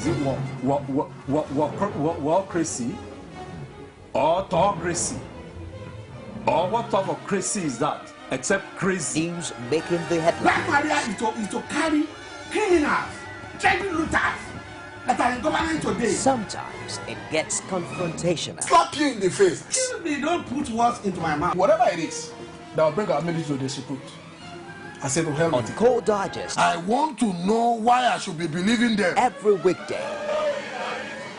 Is it crazy or autocracy? Or what type of crazy is that? Except crazy. News making the headlines. Black Maria is to carry criminals, trading looters that are in government today. Sometimes it gets confrontational. Slap you in the face. Excuse me, don't put words into my mouth. Whatever it is that will bring our military to disrepute, I said to hell. On Core Digest, I want to know why I should be believing them. every weekday,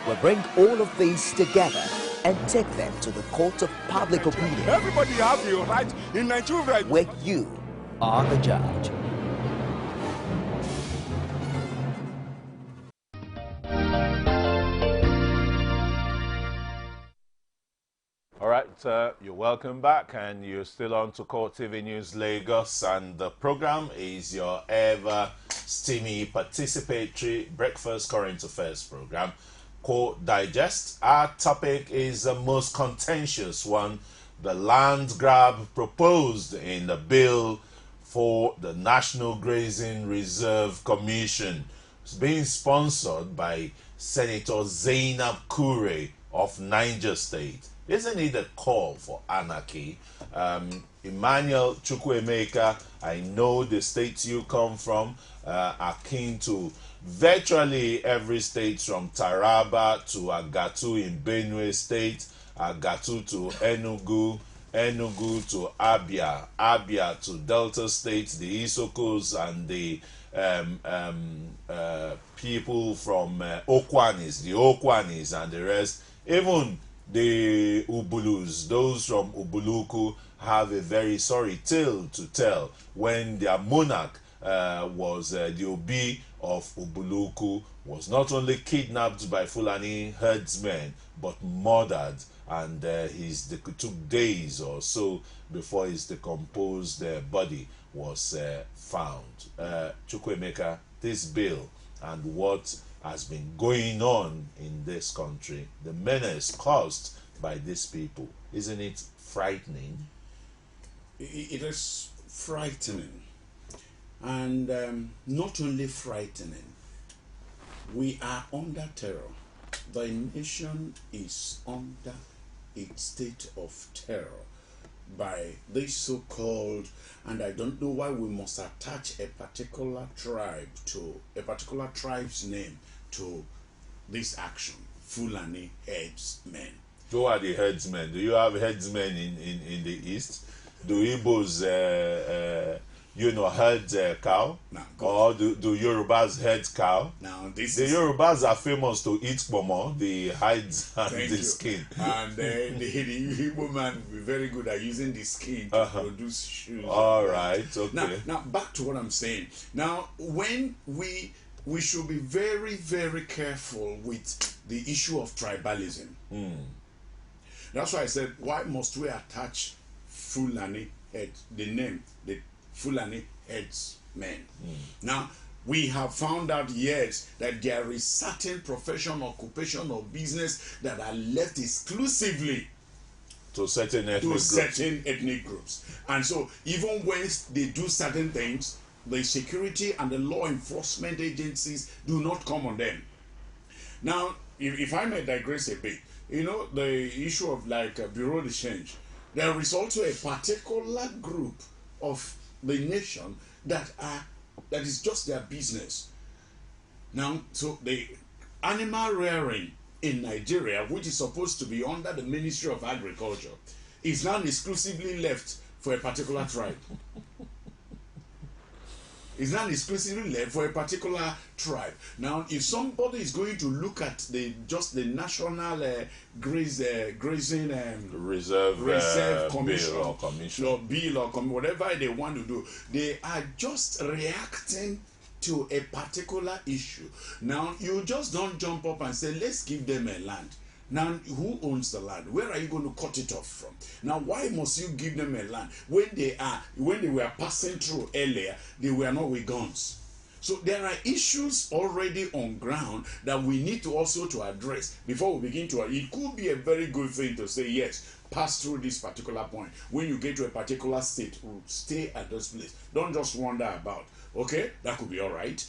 we bring all of these together and take them to the court of public opinion. Everybody have your right in Nigeria. Where you are the judge. All right, you're welcome back, and you're still on to Court TV News Lagos, and the program is your ever steamy participatory breakfast current affairs program, Court Digest. Our topic is the most contentious one, the land grab proposed in the bill for the National Grazing Reserve Commission. It's being sponsored by Senator Zainab Kure of Niger State. Isn't it a call for anarchy? Emmanuel Chukwuemeka, I know the states you come from are keen to virtually every state from Taraba to Agatu in Benue State, Agatu to Enugu, Enugu to Abia, Abia to Delta State, the Isokos and the people from Okwanis, the Okwanis and the rest, even the Ubulus, those from Ubuluku, have a very sorry tale to tell when their monarch was the Obi of Ubuluku, was not only kidnapped by Fulani herdsmen but murdered, and it took days or so before his decomposed body was found. Chukwuemeka, this bill and what has been going on in this country, the menace caused by these people, isn't it frightening? It is frightening, and not only frightening, we are under terror. The nation is under a state of terror by this so-called, and I don't know why we must attach a particular tribe to a particular tribe's name to this action, Fulani headsmen. Who are the headsmen? Do you have headsmen in the east? Do Igbos herd cow? No, or do Yorubas herd cow? Now the Yorubas are famous to eat pomo, the hides and Thank the you. skin. And the Igbo man will be very good at using the skin to produce shoes. All right, okay. Now back to what I'm saying. Now, when we should be very, very careful with the issue of tribalism. That's why I said, why must we attach Fulani heads, the name, the Fulani headsmen? Now, we have found out, yes, that there is certain profession, occupation, or business that are left exclusively to certain ethnic groups. And so, even when they do certain things, the security and the law enforcement agencies do not come on them. Now, if I may digress a bit, the issue of bureau de change, there is also a particular group of the nation that is just their business. Now, so the animal rearing in Nigeria, which is supposed to be under the Ministry of Agriculture, is now exclusively left for a particular tribe. It's not exclusively left for a particular tribe. Now, if somebody is going to look at the national grazing reserve commission, bill or whatever they want to do, they are just reacting to a particular issue. Now, you just don't jump up and say, let's give them a land. Now, who owns the land? Where are you going to cut it off from? Now, why must you give them a land when they were passing through earlier, they were not with guns? So there are issues already on ground that we need to also to address before we begin to. It could be a very good thing to say, yes, pass through this particular point. When you get to a particular state, stay at this place. Don't just wander about. Okay, that could be all right.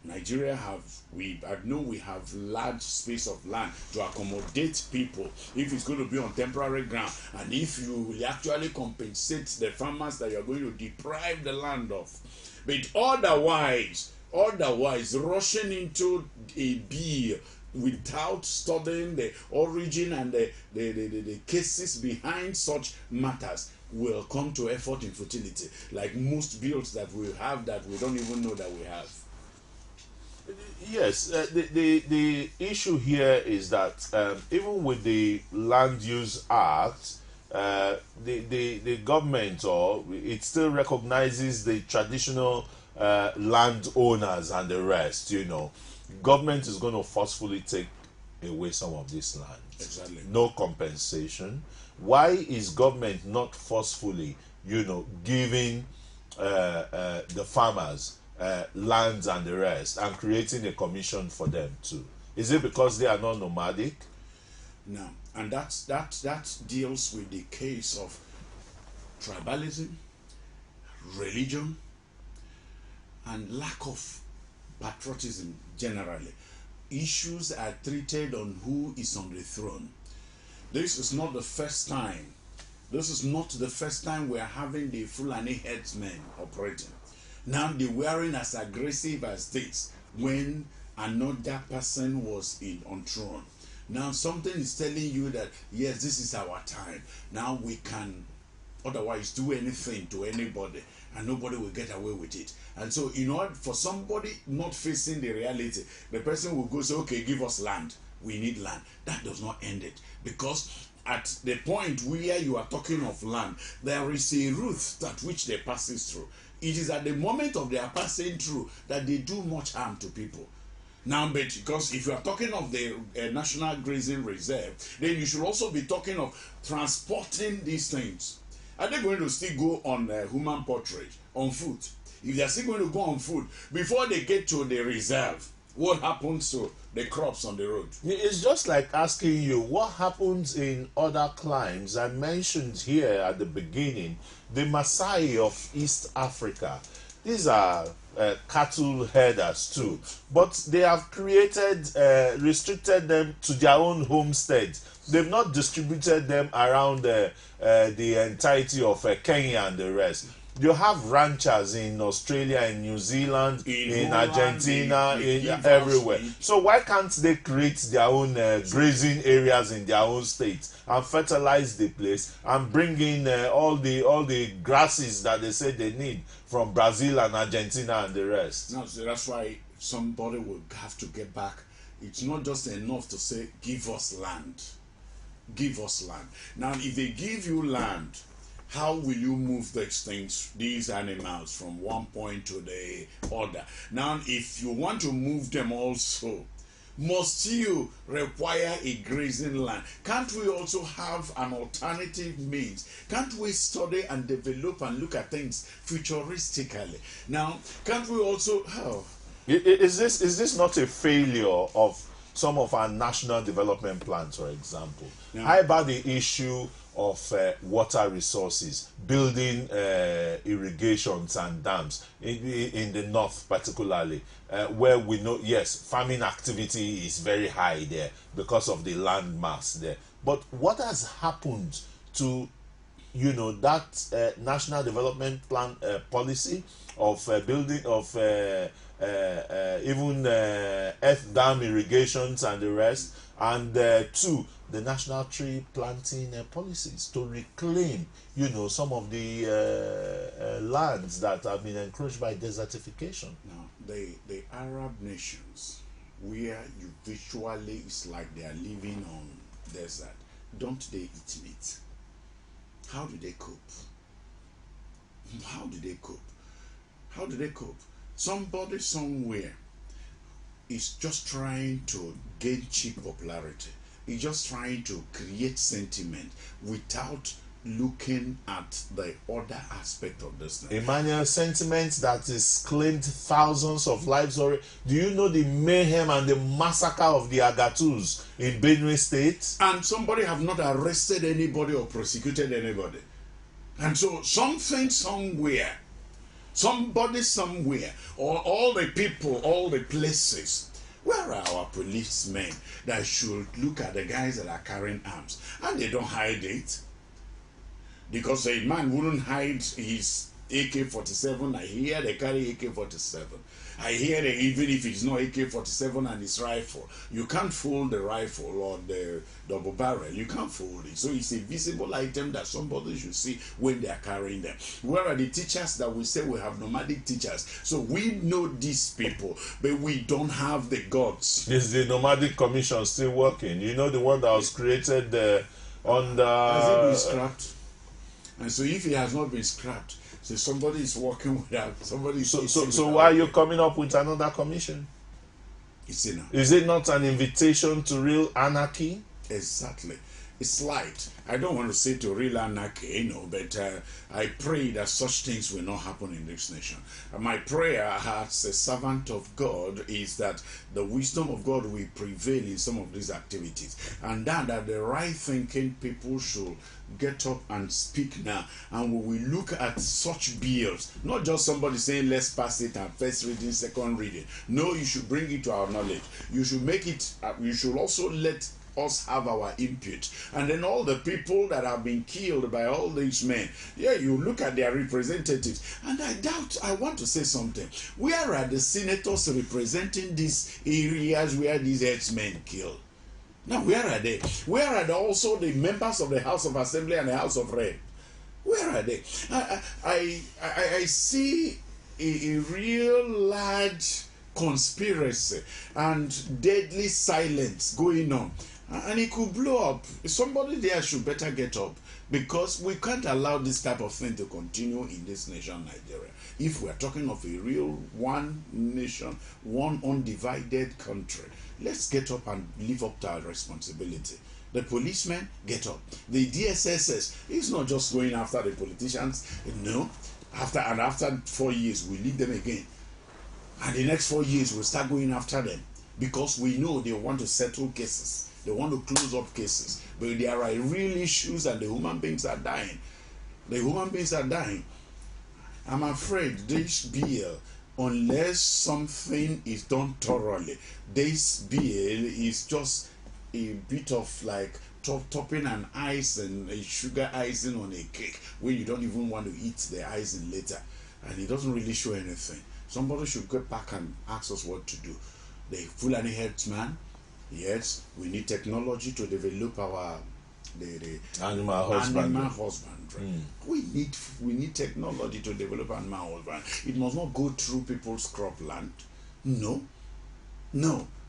Nigeria I know we have large space of land to accommodate people if it's going to be on temporary ground, and if you will actually compensate the farmers that you're going to deprive the land of. But otherwise rushing into a bill without studying the origin and the cases behind such matters will come to effort in futility, like most bills that we have that we don't even know that we have. Yes, the issue here is that even with the Land Use Act, the government, or it still recognizes the traditional landowners and the rest. Government is going to forcefully take away some of this land. Exactly. No compensation. Why is government not forcefully, giving the farmers lands and the rest, and creating a commission for them too? Is it because they are not nomadic? No, and that deals with the case of tribalism, religion, and lack of patriotism generally. Issues are treated on who is on the throne. This is not the first time. This is not the first time we are having the Fulani headsmen operating. Now they weren't as aggressive as this when another person was on throne. Now something is telling you that yes, this is our time. Now we can otherwise do anything to anybody and nobody will get away with it. And so in order for somebody not facing the reality, the person will go say, okay, give us land. We need land. That does not end it, because at the point where you are talking of land, there is a route that which they passes through. It is at the moment of their passing through that they do much harm to people. Now, but because if you are talking of the National Grazing Reserve, then you should also be talking of transporting these things. Are they going to still go on human portrait, on foot? If they are still going to go on foot, before they get to the reserve, what happens to the crops on the road? It's just like asking you what happens in other climes. I mentioned here at the beginning the Maasai of East Africa. These are cattle herders too, but they have restricted them to their own homestead. They've not distributed them around the entirety of Kenya and the rest. You have ranchers in Australia, in New Zealand, in Argentina, in everywhere. So why can't they create their own grazing areas in their own states and fertilize the place and bring in all the grasses that they say they need from Brazil and Argentina and the rest? No, so that's why somebody will have to get back. It's not just enough to say, give us land. Give us land. Now, if they give you land, how will you move these animals from one point to the other? Now, if you want to move them also, must you require a grazing land? Can't we also have an alternative means? Can't we study and develop and look at things futuristically? Now, can't we also... Is this not a failure of some of our national development plans, for example? Yeah. How about the issue of water resources, building irrigations and dams in the north particularly, where we know, yes, farming activity is very high there because of the land mass there. But what has happened to, that national development plan policy of building of even earth dam irrigations and the rest, and two, the national tree planting policies to reclaim, some of the lands that have been encroached by desertification? Now, the Arab nations, where you visually, it's like they are living on desert, don't they eat meat? How do they cope? How do they cope? How do they cope? Somebody somewhere is just trying to gain cheap popularity. He's just trying to create sentiment without looking at the other aspect of this thing. Emmanuel, sentiment that is claimed thousands of lives already. Do you know the mayhem and the massacre of the Agatus in Benue State? And somebody have not arrested anybody or prosecuted anybody. And so something somewhere Somebody somewhere, or all the people, all the places. Where are our policemen that should look at the guys that are carrying arms? And they don't hide it. Because a man wouldn't hide his AK-47. I hear they carry AK-47. I hear that even if it's not AK-47 and it's rifle, you can't fold the rifle or the double barrel. You can't fold it. So it's a visible item that somebody should see when they are carrying them. Where are the teachers that we say we have nomadic teachers? So we know these people, but we don't have the gods. Is the nomadic commission still working? You know, the one that was created on the... Has it been scrapped? And so if it has not been scrapped, so somebody is working without somebody. So why are you coming up with another commission? It's enough. Is it not an invitation to real anarchy? Exactly. It's light. I don't want to say to real anarchy, but I pray that such things will not happen in this nation. My prayer as a servant of God is that the wisdom of God will prevail in some of these activities, and that the right thinking people should get up and speak now, and we will look at such bills, not just somebody saying let's pass it and first reading, second reading. No, you should bring it to our knowledge. You should make it, you should also let us have our input. And then all the people that have been killed by all these men, you look at their representatives, and I want to say something. Where are the senators representing these areas where these herdsmen killed? Now, where are they? Where are also the members of the House of Assembly and the House of Rep? Where are they? I see a real large conspiracy and deadly silence going on. And it could blow up. Somebody there should better get up, because we can't allow this type of thing to continue in this nation, Nigeria. If we're talking of a real one nation, one undivided country, let's get up and live up to our responsibility. The policemen, get up. The DSSS is not just going after the politicians. No. After 4 years, we leave them again. And the next 4 years, we'll start going after them, because we know they want to settle cases. They want to close up cases. But there are real issues, and the human beings are dying. The human beings are dying. I'm afraid this bill, unless something is done thoroughly, this bill is just a bit of like topping an ice and a sugar icing on a cake, where you don't even want to eat the icing later. And it doesn't really show anything. Somebody should get back and ask us what to do. The Fulani herdsman, yes, we need technology to develop our the animal husbandry. We need technology to develop animal husbandry. It must not go through people's cropland. No.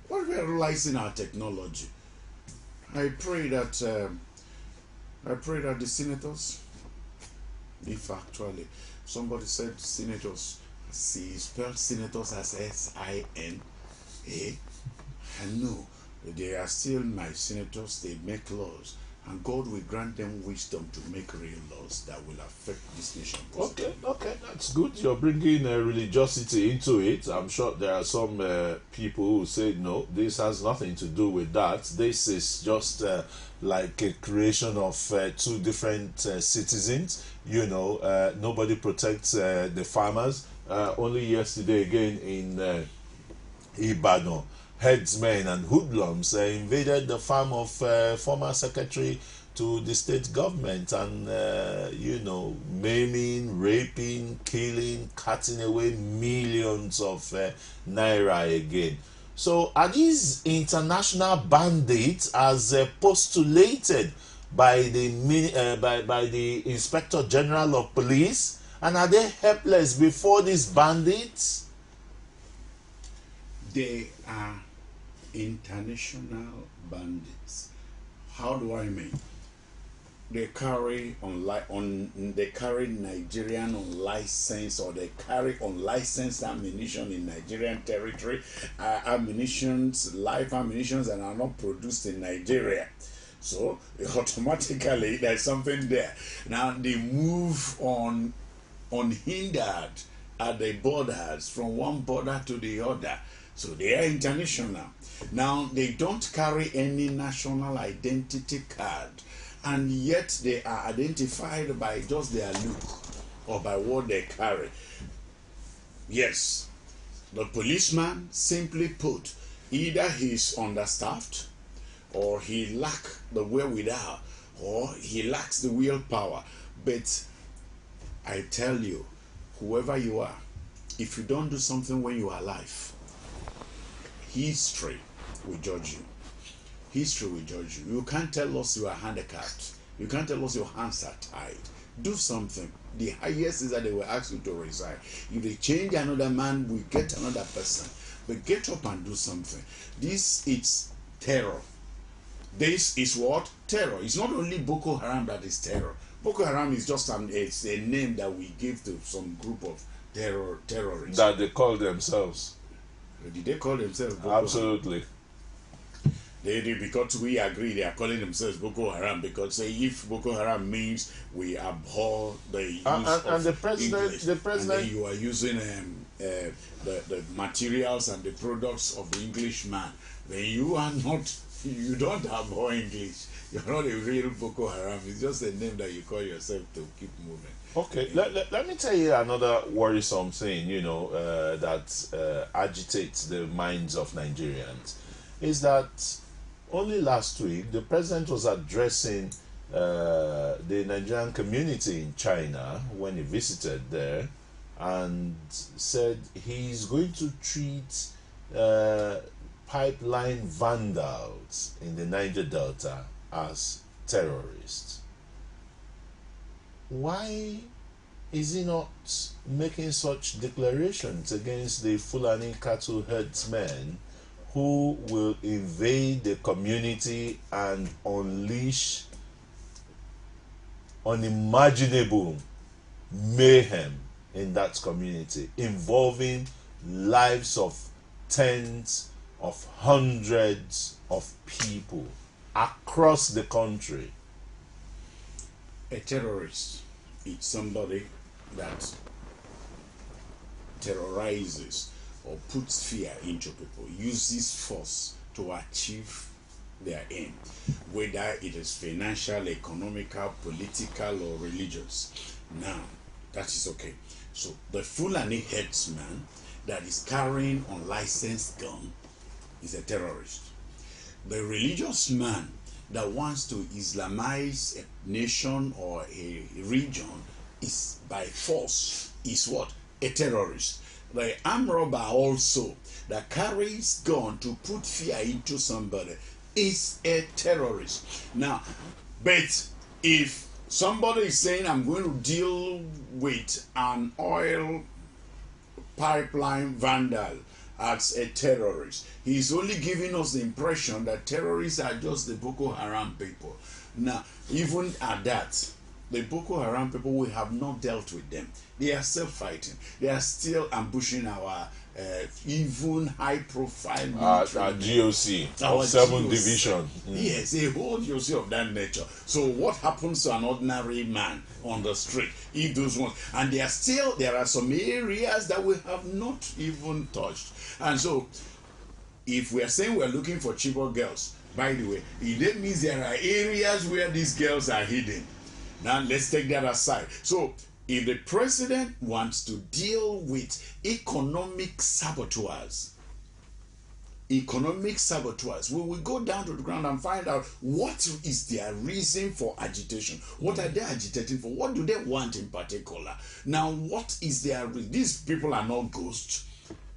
What we are realizing our technology. I pray that the senators, if actually somebody said senators, see, spelled senators as S-I-N-A, and no, they are still my senators. They make laws, and God will grant them wisdom to make real laws that will affect this nation positively. Okay, that's good. You're bringing religiosity into it. I'm sure there are some people who say, no, this has nothing to do with that. This is just like a creation of two different citizens. Nobody protects the farmers. Only yesterday again in Ibadan, headsmen and hoodlums invaded the farm of former secretary to the state government, and maiming, raping, killing, cutting away millions of naira again. So are these international bandits as postulated by the Inspector General of Police, and are they helpless before these bandits? They are international bandits. How do I mean? They carry Nigerian unlicensed, or they carry unlicensed ammunition in Nigerian territory, live ammunitions that are not produced in Nigeria. So automatically there's something there. Now they move on unhindered at the borders, from one border to the other. So they are international. Now they don't carry any national identity card, and yet they are identified by just their look or by what they carry. Yes, the policeman, simply put, either he's understaffed, or he lacks the wherewithal, or he lacks the willpower. But I tell you, whoever you are, if you don't do something when you are alive, history will judge you. History will judge you. You can't tell us you are handicapped. You can't tell us your hands are tied. Do something. The highest is that they will ask you to resign. If they change another man, we get another person. But get up and do something. This is terror. This is what? Terror. It's not only Boko Haram that is terror. Boko Haram is just it's a name that we give to some group of terrorists. That they call themselves. Did they call themselves Boko Haram? Absolutely. They do, because we agree they are calling themselves Boko Haram, because if Boko Haram means we abhor the use of the president, English, the president, and then you are using the materials and the products of the Englishman, then you are not, you don't abhor English. You're not a real Boko Haram. It's just a name that you call yourself to keep moving. Okay, let me tell you another worrisome thing, you know, that agitates the minds of Nigerians, is that only last week the president was addressing the Nigerian community in China when he visited there, and said he's going to treat pipeline vandals in the Niger Delta as terrorists. Why is he not making such declarations against the Fulani cattle herdsmen who will invade the community and unleash unimaginable mayhem in that community, involving lives of tens of hundreds of people across the country? A terrorist is somebody that terrorizes or puts fear into people, uses force to achieve their aim, whether it is financial, economical, political, or religious. Now, that is okay. So the Fulani headsman that is carrying unlicensed gun is a terrorist. The religious man that wants to Islamize a nation or a region is by force is what? A terrorist. The armed robber also that carries gun to put fear into somebody is a terrorist. Now, but if somebody is saying I'm going to deal with an oil pipeline vandal as a terrorist, he's only giving us the impression that terrorists are just the Boko Haram people. Now, even at that, the Boko Haram people, we have not dealt with them. They are still fighting. They are still ambushing our even high-profile military. Our GOC, Our our 7th GOC. Division. Yes, a whole GOC of that nature. So what happens to an ordinary man on the street if those ones? And there are some areas that we have not even touched. And so, if we are saying we are looking for Chibok girls, by the way, it means there are areas where these girls are hidden. Now, let's take that aside. So, if the president wants to deal with economic saboteurs, we will go down to the ground and find out what is their reason for agitation. What are they agitating for? What do they want in particular? Now, what is their reason? These people are not ghosts.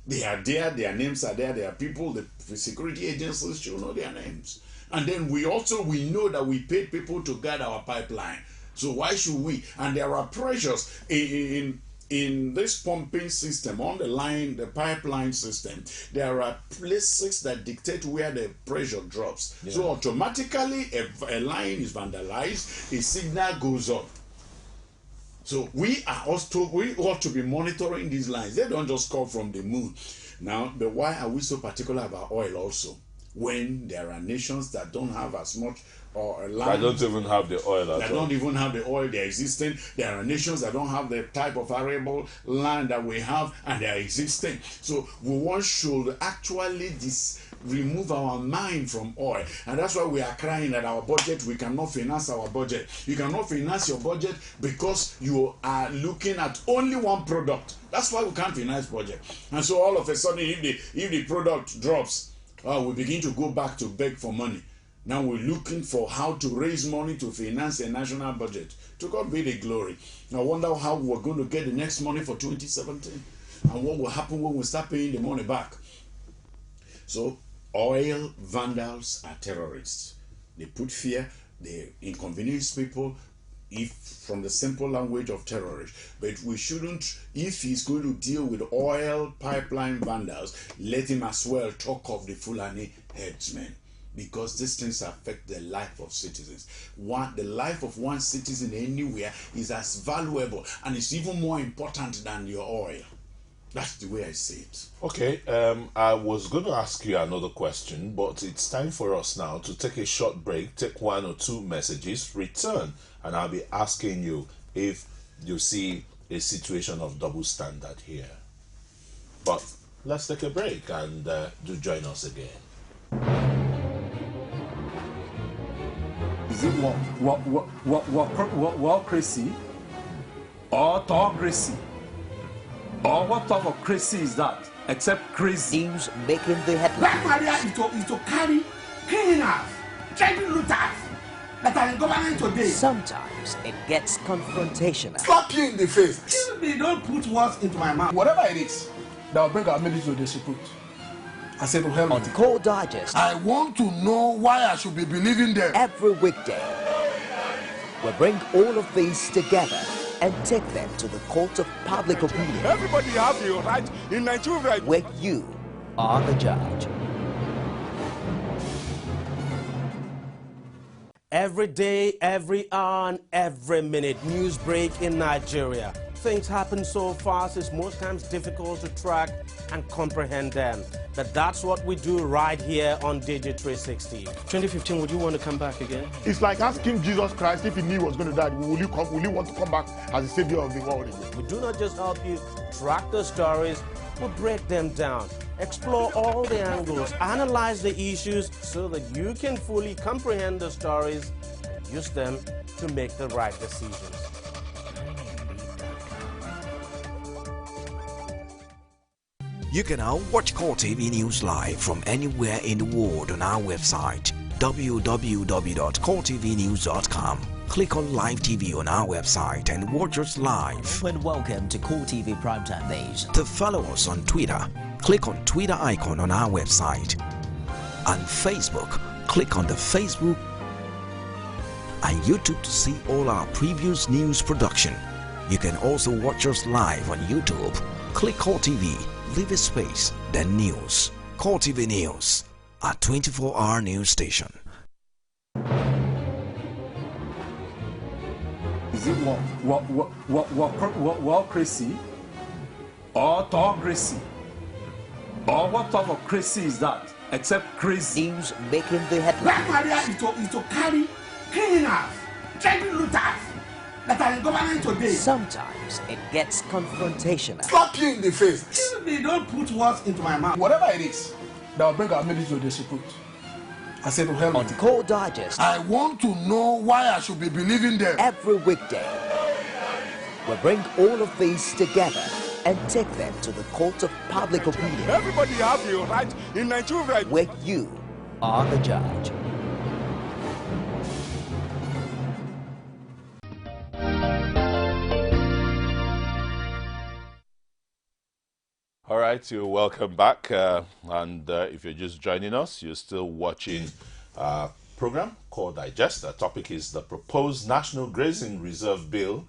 They are there, their names are there, they are people, the security agencies should know their names. And then we know that we paid people to guard our pipeline. So why should we? And there are pressures in this pumping system, on the line, the pipeline system. There are places that dictate where the pressure drops. Yeah. So automatically a line is vandalized, a signal goes up. So we ought to be monitoring these lines. They don't just come from the moon. Now, but why are we so particular about oil also? when there are nations that don't have as much or I land. don't even have the oil at That all. don't even have the oil they're existing. There are nations that don't have the type of arable land that we have, and they're existing. So we should actually remove our mind from oil, and that's why we are crying that our budget, we cannot finance our budget. You cannot finance your budget because you are looking at only one product. That's why we can't finance budget. And so all of a sudden, if the product drops, we begin to go back to beg for money. Now we're looking for how to raise money to finance a national budget. To God be the glory. I wonder how we're going to get the next money for 2017 and what will happen when we start paying the money back. So oil vandals are terrorists. They put fear, they inconvenience people, if from the simple language of terrorist. But we shouldn't, if he's going to deal with oil pipeline vandals, let him as well talk of the Fulani headsmen, because these things affect the life of citizens. The life of one citizen anywhere is as valuable and it's even more important than your oil. That's the way I see it. Okay, I was going to ask you another question, but it's time for us now to take a short break, take one or two messages, return, and I'll be asking you if you see a situation of double standard here. But let's take a break and do join us again. Is it crazy or autocracy? Or what type of crazy is that? Except crazy. News making the headlines. Black Maria is to carry criminals, treasure looters that are in government today. Sometimes it gets confrontational. Slap you in the face. They don't put words into my mouth. Whatever it is that will bring our military to disrepute, I said to hell On with it. Core Digest, I want to know why I should be believing them. every weekday, we bring all of these together and take them to the court of public opinion, Everybody have the right in Nigeria. where you are the judge. Every day, every hour, and every minute, news break in Nigeria. Things happen so fast, it's most times difficult to track and comprehend them. But that's what we do right here on Digit 360. 2015, would you want to come back again? It's like asking Jesus Christ if he knew he was going to die, will you want to come back as the savior of the world again? We do not just help you track the stories, we break them down, explore all the angles, analyze the issues so that you can fully comprehend the stories and use them to make the right decisions. You can now watch Core TV News live from anywhere in the world on our website www.coretvnews.com. Click on Live TV on our website and watch us live. And welcome to Core TV Primetime Days. To follow us on Twitter, click on Twitter icon on our website. On Facebook, click on the Facebook and YouTube to see all our previous news production. You can also watch us live on YouTube. Click Core TV, leave a space, then News. Core TV News, our 24-hour news station. Is it crazy or autocracy? Or what type of crazy is that? Except crazy. News making the headlines. Black Maria is to carry criminals, treasure looters that are in government today. Sometimes it gets confrontational. Slap you in the face. They don't put words into my mouth. Whatever it is that will bring our military to disrepute, I said to hell On with it. Core Digest, I want to know why I should be believing them. every weekday, we bring all of these together and take them to the court of public opinion, Everybody have the right in Nigeria. where you are the judge. All right, you're welcome back. And if you're just joining us, you're still watching our program called Digest. The topic is the proposed National Grazing Reserve Bill,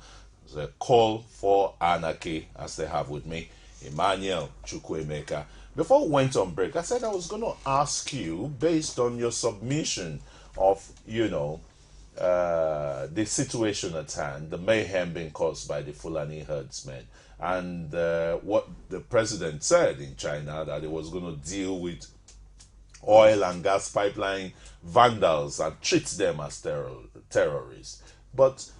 the call for anarchy, as they have with me, Emmanuel Chukwuemeka. Before we went on break, I said I was going to ask you, based on your submission of, the situation at hand, the mayhem being caused by the Fulani herdsmen, and what the president said in China, that he was going to deal with oil and gas pipeline vandals and treat them as terrorists. But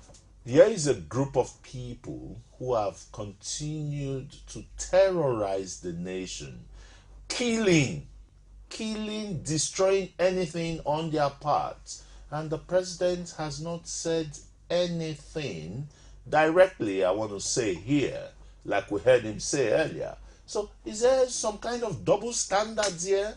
here is a group of people who have continued to terrorize the nation, killing, destroying anything on their part. And the president has not said anything directly, I want to say here, like we heard him say earlier. So is there some kind of double standards here?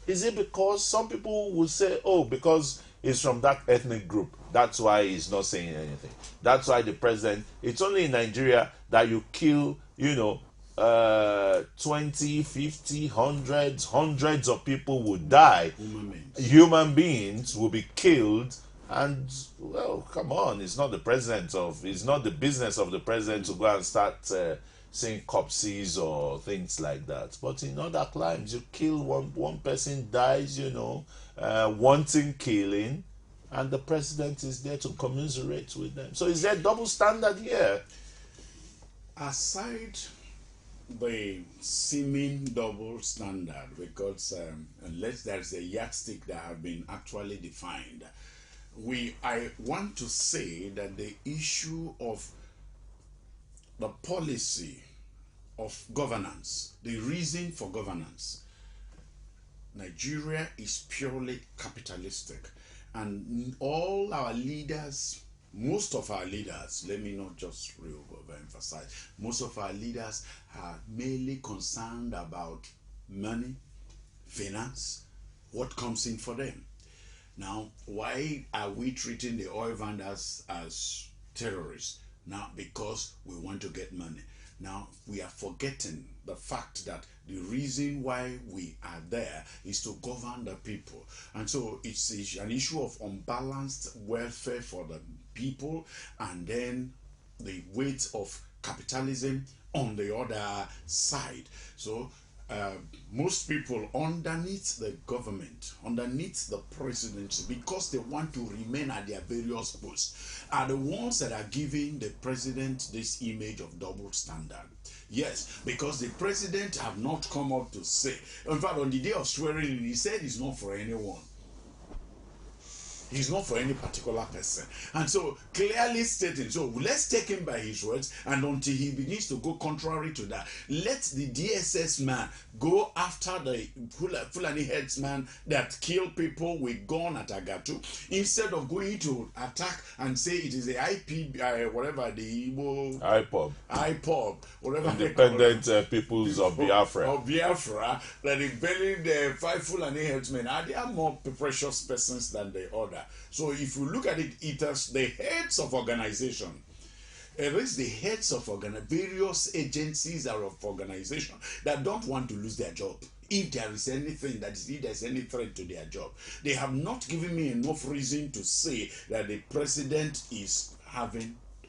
Is it because some people will say, oh, because he's from that ethnic group, that's why he's not saying anything. That's why the president, it's only in Nigeria that you kill, 20, 50, hundreds of people would die. Human beings will be killed. And, well, come on, it's not the business of the president to go and start saying corpses or things like that. But in other climes, you kill one person dies, wanting killing, and the president is there to commiserate with them. So is there double standard here? Aside the seeming double standard, because unless there's a yardstick that have been actually defined, I want to say that the issue of the policy of governance, the reason for governance, Nigeria is purely capitalistic, and all our leaders, most of our leaders, let me not just overemphasize, most of our leaders are mainly concerned about money, finance, what comes in for them. Now, why are we treating the oil vendors as terrorists? Now, because we want to get money. Now, we are forgetting the fact that the reason why we are there is to govern the people. And so it's an issue of unbalanced welfare for the people, and then the weight of capitalism on the other side. So most people underneath the government, underneath the presidency, because they want to remain at their various posts, are the ones that are giving the president this image of double standard. Yes, because the president have not come up to say. In fact, on the day of swearing in, he said it's not for anyone. He's not for any particular person. And so, clearly stating, so let's take him by his words, and until he begins to go contrary to that, let the DSS man go after the Fulani headsman that killed people with gun at Agatu, instead of going to attack and say it is the whatever, the Igbo... IPOB, whatever. Independent Peoples of Biafra. Of Biafra, that is burying the 5 Fulani headsmen. Are they more precious persons than the other? So if you look at it, it is the heads of organization. It is the heads of various agencies or of organization that don't want to lose their job. If there is anything if there's any threat to their job, they have not given me enough reason to say that the president is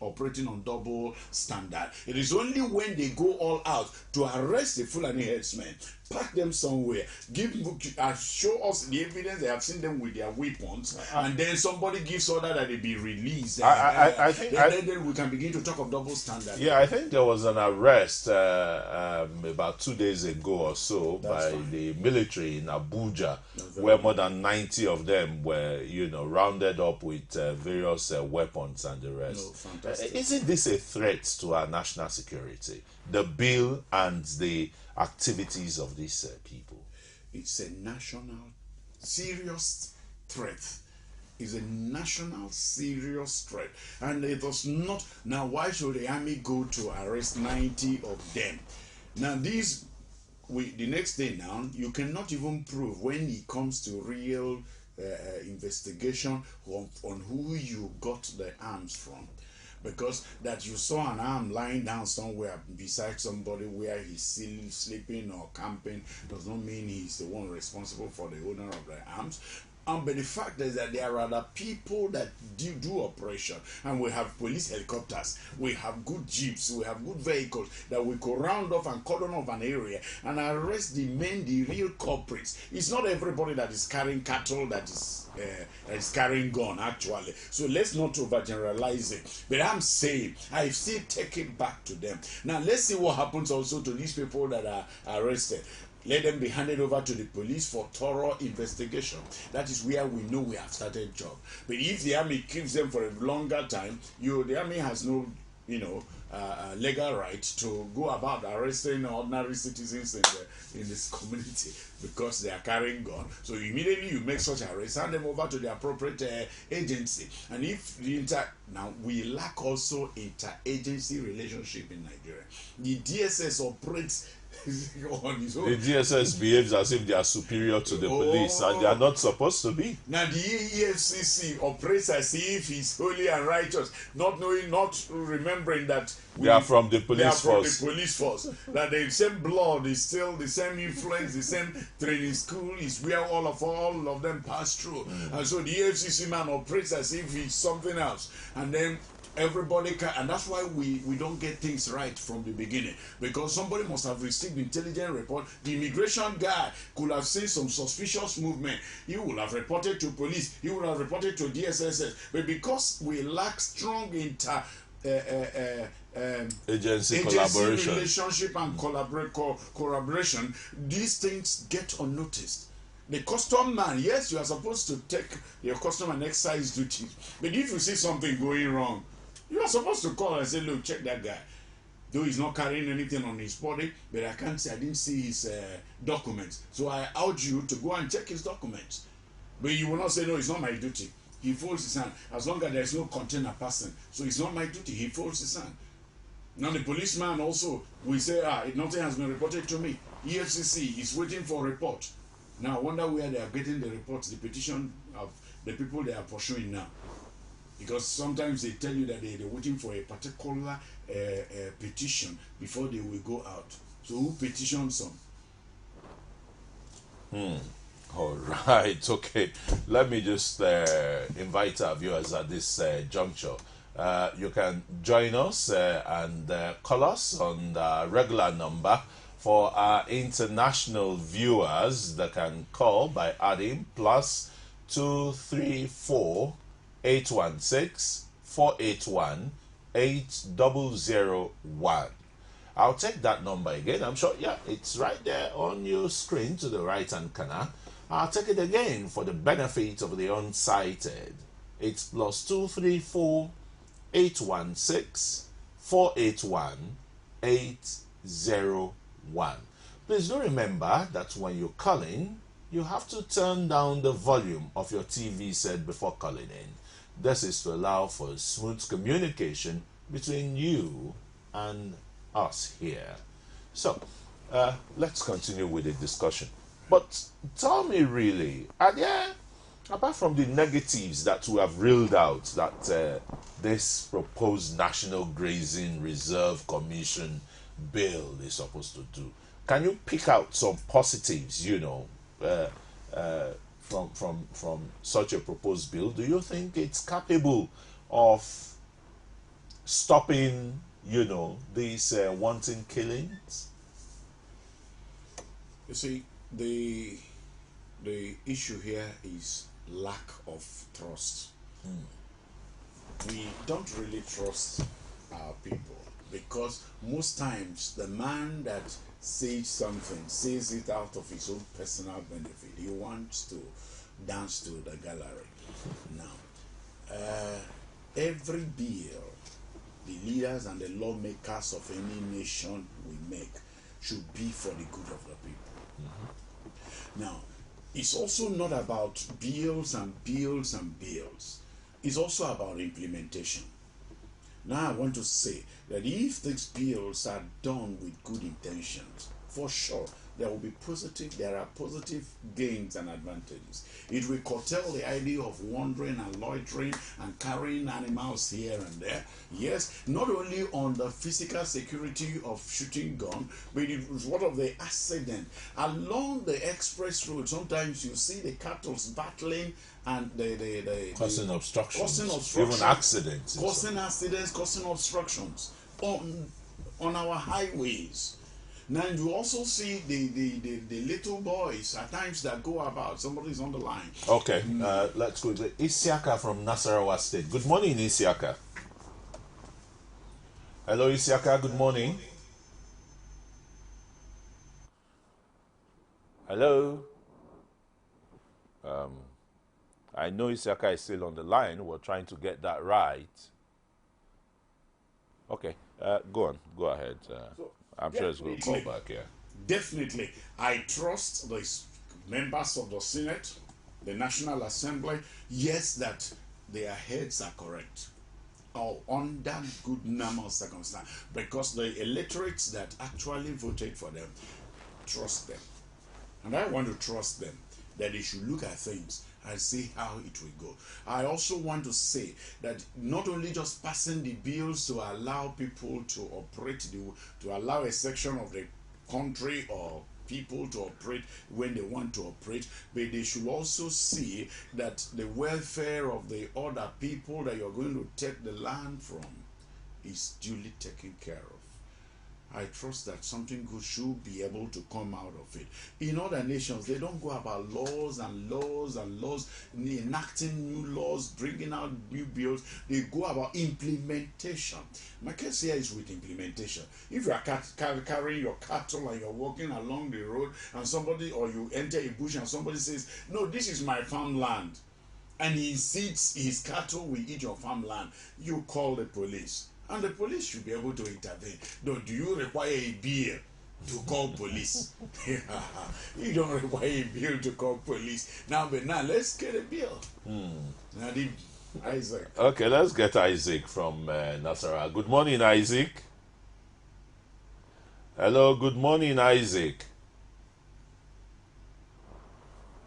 operating on double standard. It is only when they go all out to arrest the Fulani headsmen, pack them somewhere, show us the evidence they have seen them with their weapons, and then somebody gives order that they be released. I think then we can begin to talk of double standard. Yeah, I think there was an arrest about 2 days ago or so by the military in Abuja, where more than 90 of them were, rounded up with various weapons and the rest. Isn't this a threat to our national security? The bill and the activities of these people? It's a national serious threat. It's a national serious threat. And it was not. Now, why should the army go to arrest 90 of them? Now, the next day now, you cannot even prove when it comes to real investigation on who you got the arms from. Because that you saw an arm lying down somewhere beside somebody where he's still sleeping or camping does not mean he's the one responsible for the owner of the arms. But the fact is that there are other people that do operation, and we have police helicopters, we have good jeeps, we have good vehicles that we could round off and cordon off an area and arrest the real culprits. It's not everybody that is carrying cattle that is carrying gun, actually. So let's not overgeneralize it. But I'm saying, I still take it back to them. Now let's see what happens also to these people that are arrested. let them be handed over to the police for thorough investigation. That is where we know we have started job. But if the army keeps them for a longer time, the army has no, legal right to go about arresting ordinary citizens in this community because they are carrying gun. So immediately you make such arrest, hand them over to the appropriate agency. And if now we lack also interagency relationship in Nigeria. The DSS operates on his own. The DSS behaves as if they are superior to the police, and they are not supposed to be. Now the EFCC operates as if he's holy and righteous, not remembering that they are from the police force. That the same blood is still the same influence, the same training school is where all of them pass through. And so the EFCC man operates as if he's something else, and then everybody can, and that's why we don't get things right from the beginning, because somebody must have received intelligent report. The immigration guy could have seen some suspicious movement. He would have reported to police. He would have reported to DSS. But because we lack strong agency collaboration, relationship and collaboration, these things get unnoticed. The custom man, yes, you are supposed to take your custom and excise duties, but if you see something going wrong, you are supposed to call and say, look, check that guy. Though he's not carrying anything on his body, but I didn't see his documents. So I urge you to go and check his documents. But you will not say, no, it's not my duty. He folds his hand. As long as there's no container person. So it's not my duty. He folds his hand. Now the policeman also will say, nothing has been reported to me. EFCC is waiting for a report. Now I wonder where they are getting the reports, the petition of the people they are pursuing now. Because sometimes they tell you that they're waiting for a particular petition before they will go out. So who petitions them? All right, okay. Let me just invite our viewers at this juncture. You can join us and call us on the regular number. For our international viewers, they can call by adding +234 816 481 8001. I'll take that number again. I'm sure, it's right there on your screen to the right hand corner. I'll take it again for the benefit of the unsighted. It's +234 816 481 8001. Please do remember that when you're calling, you have to turn down the volume of your TV set before calling in. This is to allow for smooth communication between you and us here. So, let's continue with the discussion. But tell me really, are there, apart from the negatives that we have reeled out, that this proposed National Grazing Reserve Commission bill is supposed to do, can you pick out some positives, from such a proposed bill? Do you think it's capable of stopping, these wanton killings? You see, the issue here is lack of trust. We don't really trust our people, because most times the man that says something says it out of his own personal benefit. He wants to dance to the gallery. Now, every bill the leaders and the lawmakers of any nation we make should be for the good of the people. Now, it's also not about bills and bills and bills. It's also about implementation. Now I want to say that if these bills are done with good intentions, for sure there are positive gains and advantages. It will curtail the idea of wandering and loitering and carrying animals here and there. Yes, not only on the physical security of shooting gun, but it was one of the accident. Along the express road, sometimes you see the cattle battling and causing obstructions, even accidents, causing obstructions on our highways. Now you also see the little boys at times that go about. Somebody's on the line. Okay, let's go to Isiaka from Nasarawa State. Good morning, Isiaka. Hello, Isiaka. Good morning. Hello? I know Isiaka is still on the line. We're trying to get that right. Okay, go on. Go ahead. I'm sure it's going to call back here. Definitely. I trust the members of the Senate, the National Assembly, yes, that their heads are correct. Or under good normal circumstance. Because the electorates that actually voted for them trust them. And I want to trust them that they should look at things and see how it will go. I also want to say that not only just passing the bills to allow people to operate, to allow a section of the country or people to operate when they want to operate, but they should also see that the welfare of the other people that you're going to take the land from is duly taken care of. I trust that something good should be able to come out of it. In other nations, they don't go about laws and laws and laws, enacting new laws, bringing out new bills. They go about implementation. My case here is with implementation. If you are carrying your cattle and you're walking along the road and somebody, or you enter a bush and somebody says, no, this is my farmland, and he insists his cattle will eat your farmland, you call the police. And the police should be able to intervene. No, do you require a bill to call police? You don't require a bill to call police. Now, let's get a bill. Now, Isaac. Okay, let's get Isaac from Nasarawa. Good morning, Isaac. Hello, good morning, Isaac.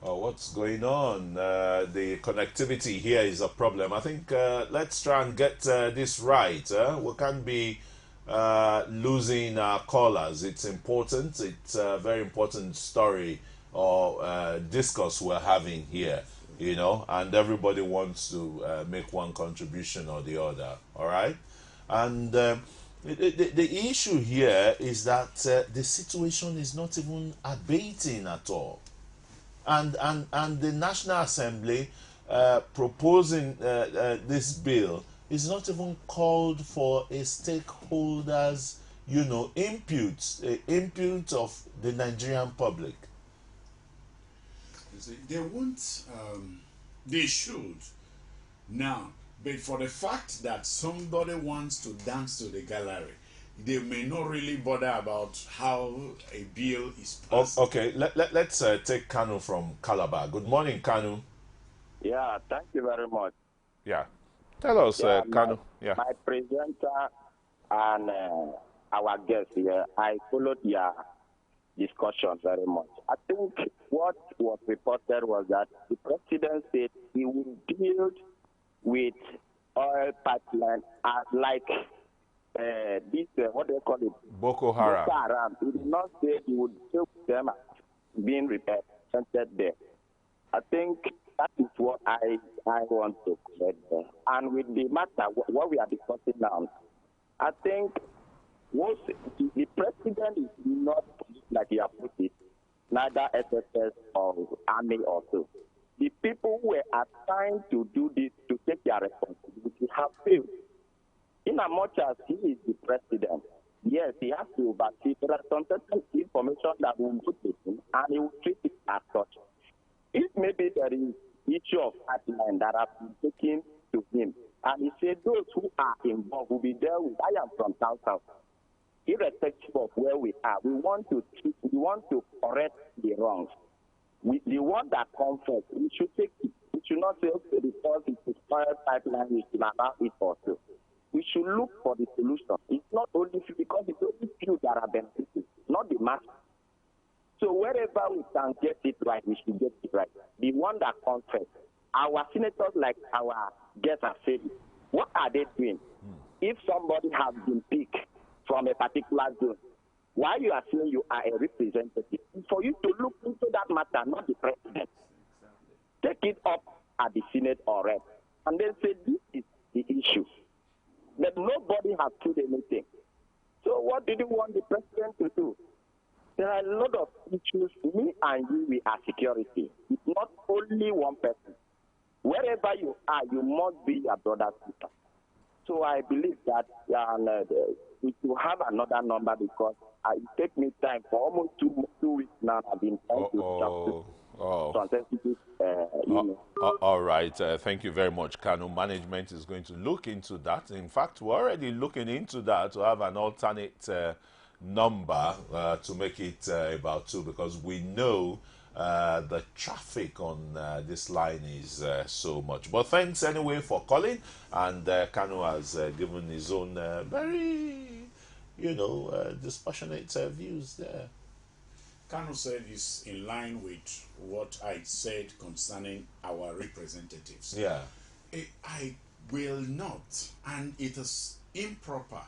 Oh, what's going on? The connectivity here is a problem. I think let's try and get this right. We can't be losing our callers. It's important. It's a very important story or discourse we're having here, you know, and everybody wants to make one contribution or the other, all right? And the issue here is that the situation is not even abating at all. And the National Assembly proposing this bill is not even called for a stakeholders, you know, input of the Nigerian public. They won't, they should. Now, but for the fact that somebody wants to dance to the gallery, they may not really bother about how a bill is passed. Okay, let's take Kanu from Calabar. Good morning, Kanu. Yeah, thank you very much. Yeah. Tell us, Kanu. My presenter and our guest here, I followed your discussion very much. I think what was reported was that the president said he will deal with oil pipeline as like this, what do they call it? Boko Haram. Boko Haram. He did not say he would help them being represented there. I think that is what I want to correct there. And with the matter, what we are discussing now, I think the president is not, like you have put it, neither SSS or army or so. The people who were assigned to do this, to take their responsibility, have failed. In as much as he is the president, yes, he has to oversee. There are some certain information that will go to him, and he will treat it as such. If maybe there is issue of pipeline that have been taken to him, and he said those who are involved will be there with. I am from South. Irrespective of where we are, we want to correct the wrongs. The one that comes first, we should take it. We should not say, okay, because it's a oil pipeline, we should allow it also. We should look for the solution. It's not only few, because it's only few that are benefited, not the mass. So wherever we can get it right, we should get it right. The one that comes first. Our senators, like our guests have said, what are they doing? If somebody has been picked from a particular zone, while you are saying you are a representative, for you to look into that matter, not the president. Take it up at the Senate or Rep, and then say this is the issue. But nobody has told anything. So what did you want the president to do? There are a lot of issues. Me and you, we are security. It's not only one person. Wherever you are, you must be your brother's keeper. So I believe that it will have another number because it takes me time for almost two weeks now. I've been trying to talk to some sensitive email. All right. Thank you very much, Kanu. Management is going to look into that. In fact, we're already looking into that to have an alternate number to make it about 2 because we know the traffic on this line is so much. But thanks anyway for calling. And Kanu has given his own very, dispassionate views there. Kanu said is in line with what I said concerning our representatives. Yeah. I will not, and it is improper.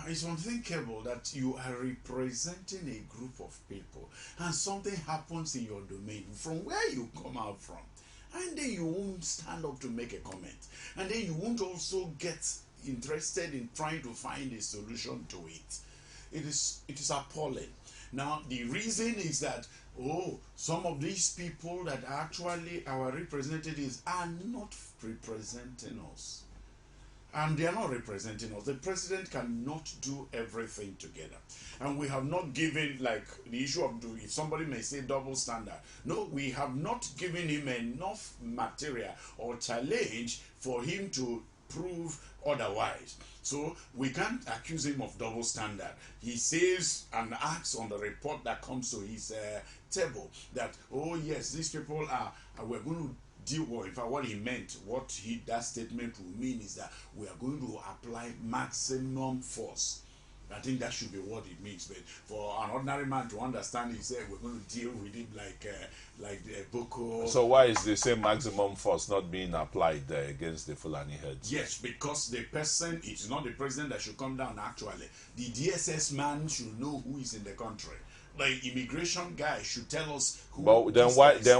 It's unthinkable that you are representing a group of people and something happens in your domain from where you come out from, and then you won't stand up to make a comment, and then you won't also get interested in trying to find a solution to it. It is appalling. Now, the reason is that, some of these people that are actually our representatives are not representing us. And they are not representing us. The president cannot do everything together. And we have not given, like, the issue of, if somebody may say double standard. No, we have not given him enough material or challenge for him to prove otherwise. So we can't accuse him of double standard. He says and acts on the report that comes to his table that, yes, these people we're going to deal with. In fact, what he meant, that statement will mean is that we are going to apply maximum force. I think that should be what it means. But for an ordinary man to understand, he said we're going to deal with it like Boko. So why is the same maximum force not being applied against the Fulani heads? Yes, because the person, it is not the president that should come down actually. The DSS man should know who is in the country. The immigration guy should tell us who. But then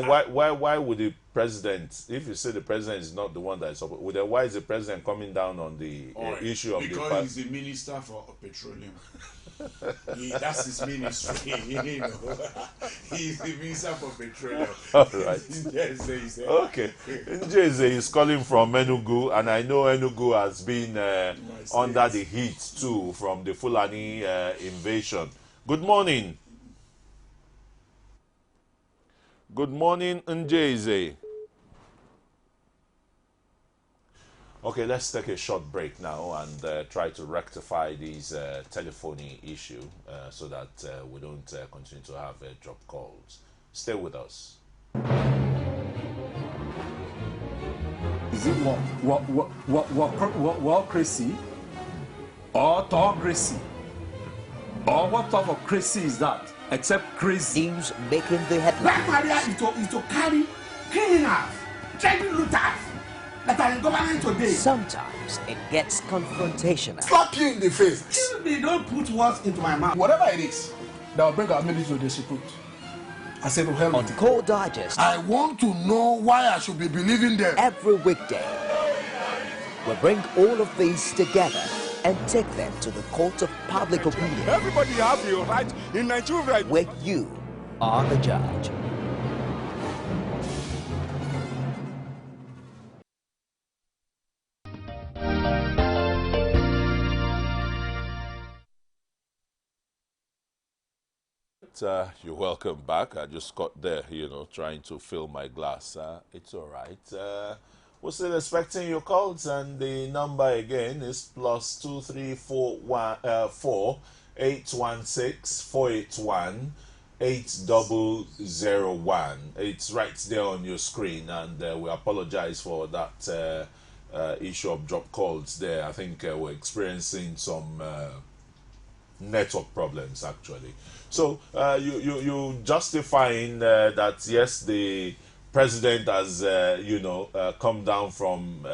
why would the president, if you say the president is not the one that is up, then why is the president coming down on the issue of because he's the minister for petroleum. That's his ministry. He's the minister for petroleum. All right. Yes. Okay. Njeze is calling from Enugu, and I know Enugu has been under the heat too from the Fulani invasion. Good morning. Good morning, Njeze. Okay, let's take a short break now and try to rectify this telephony issue so that we don't continue to have drop calls. Stay with us. Is it crazy or autocracy? Or what type of crazy is that? Except crazy. News making the headlines. Black Maria is to carry criminals, treating looters that are in government today. Sometimes it gets confrontational. Slap you in the face. They don't put words into my mouth. Whatever it is, That will bring our military to disrepute. I said to hell On with it. Core Digest. I want to know why I should be believing them. Every weekday, we bring all of these together and take them to the court of public opinion. Everybody has a right in Nigeria. Where you are the judge. You're welcome back. I just got there, trying to fill my glass. It's all right. We're still expecting your calls, and the number again is +23414 816 481 8001. It's right there on your screen, and we apologize for that issue of drop calls there. I think we're experiencing some network problems actually. So you justifying that yes, the president has come down from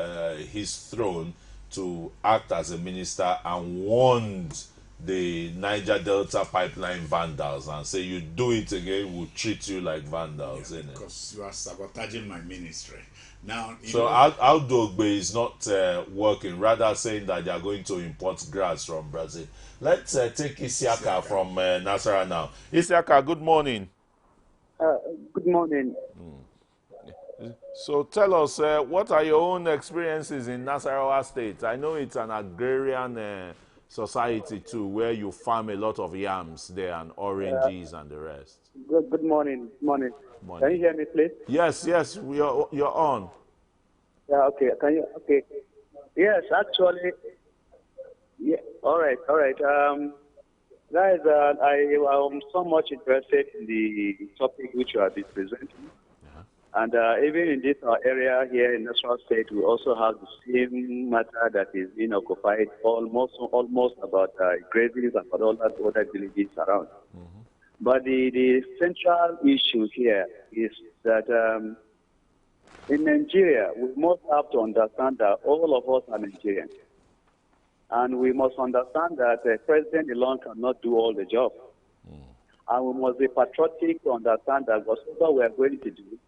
his throne to act as a minister and warned the Niger Delta pipeline vandals and say, you do it again, we'll treat you like vandals. Yeah, because you are sabotaging my ministry. Now, so Aldogbe is not working, rather saying that they are going to import grass from Brazil. Let's take Isiaka from Nasarawa now. Isiaka, good morning. Good morning. So tell us, what are your own experiences in Nasarawa State? I know it's an agrarian society too, where you farm a lot of yams there and oranges and the rest. Good morning. Morning. Morning. Can you hear me, please? Yes, you're on. Yeah, okay. Can you? Okay. Yes, actually. Yeah. All right. Guys, I am so much interested in the topic which you have been presenting. And even in this area here in National State, we also have the same matter that is being occupied almost about grazing and about all that other villages around. But the central issue here is that in Nigeria, we must have to understand that all of us are Nigerians. And we must understand that the president alone cannot do all the job. And we must be patriotic to understand that whatever we are going to do,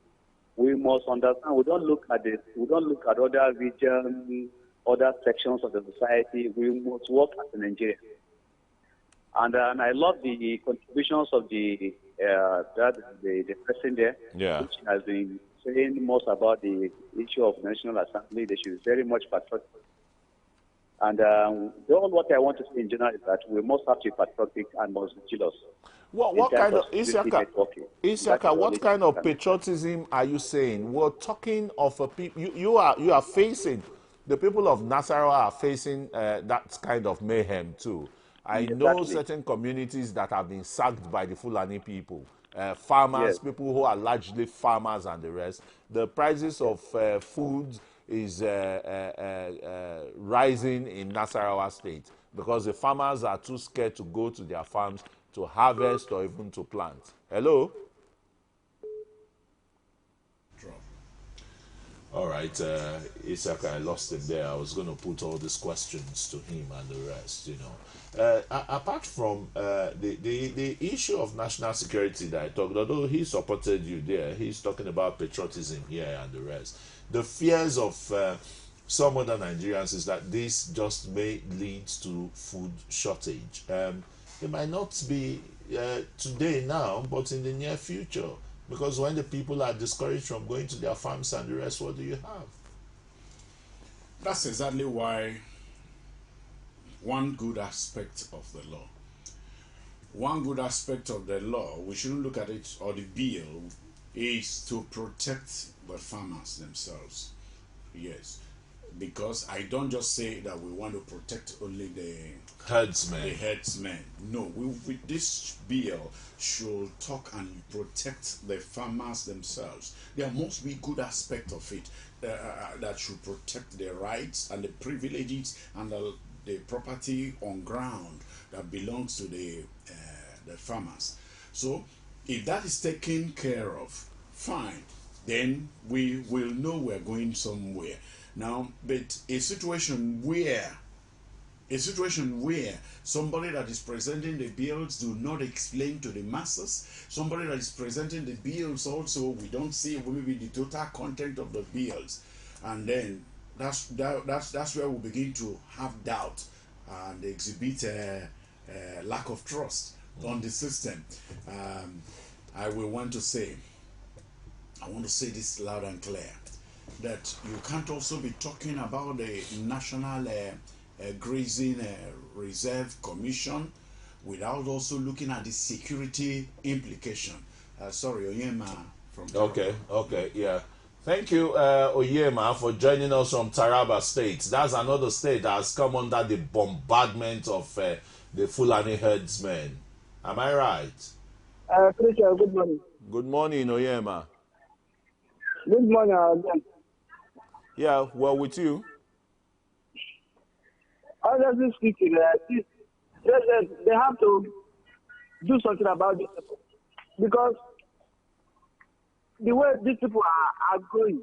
we must understand. We don't look at this. We don't look at other regions, other sections of the society. We must work as a Nigerian. And I love the contributions of the person there, which has been saying most about the issue of National Assembly. They should be very much patriotic. And all what I want to say in general is that we must have to be patriotic and must be jealous. What kind of Isiaka, what kind of patriotism are you saying? We're talking of a people. You are facing, the people of Nasarawa are facing that kind of mayhem too. I know certain communities that have been sacked by the Fulani people, farmers, people who are largely farmers and the rest. The prices of food is rising in Nasarawa State because the farmers are too scared to go to their farms to harvest or even to plant. Hello? All right, Isaka, I lost it there. I was going to put all these questions to him and the rest, you know. Apart from the issue of national security that I talked, although he supported you there, he's talking about patriotism here and the rest. The fears of some other Nigerians is that this just may lead to food shortage. It might not be today now, but in the near future. Because when the people are discouraged from going to their farms and the rest, what do you have? That's exactly why one good aspect of the law, we shouldn't look at it, or the bill, is to protect the farmers themselves. Yes. Because I don't just say that we want to protect only the herdsmen. No, with this bill should talk and protect the farmers themselves. There must be good aspect of it that should protect their rights and the privileges and the property on ground that belongs to the farmers. So if that is taken care of, fine, then we will know we're going somewhere. Now, but a situation where somebody that is presenting the bills do not explain to the masses, somebody that is presenting the bills also, we don't see maybe the total content of the bills, and then that's where we begin to have doubt and exhibit lack of trust on the system. I want to say this loud and clear, that you can't also be talking about the National Grazing Reserve Commission without also looking at the security implication. Sorry, Oyema from Taraba. Okay, yeah. Thank you, Oyema, for joining us from Taraba State. That's another state that has come under the bombardment of the Fulani herdsmen. Am I right? Christian, good morning. Good morning, Oyema. Good morning again. Yeah, well, with you. Honestly speaking, they have to do something about this because the way these people are going,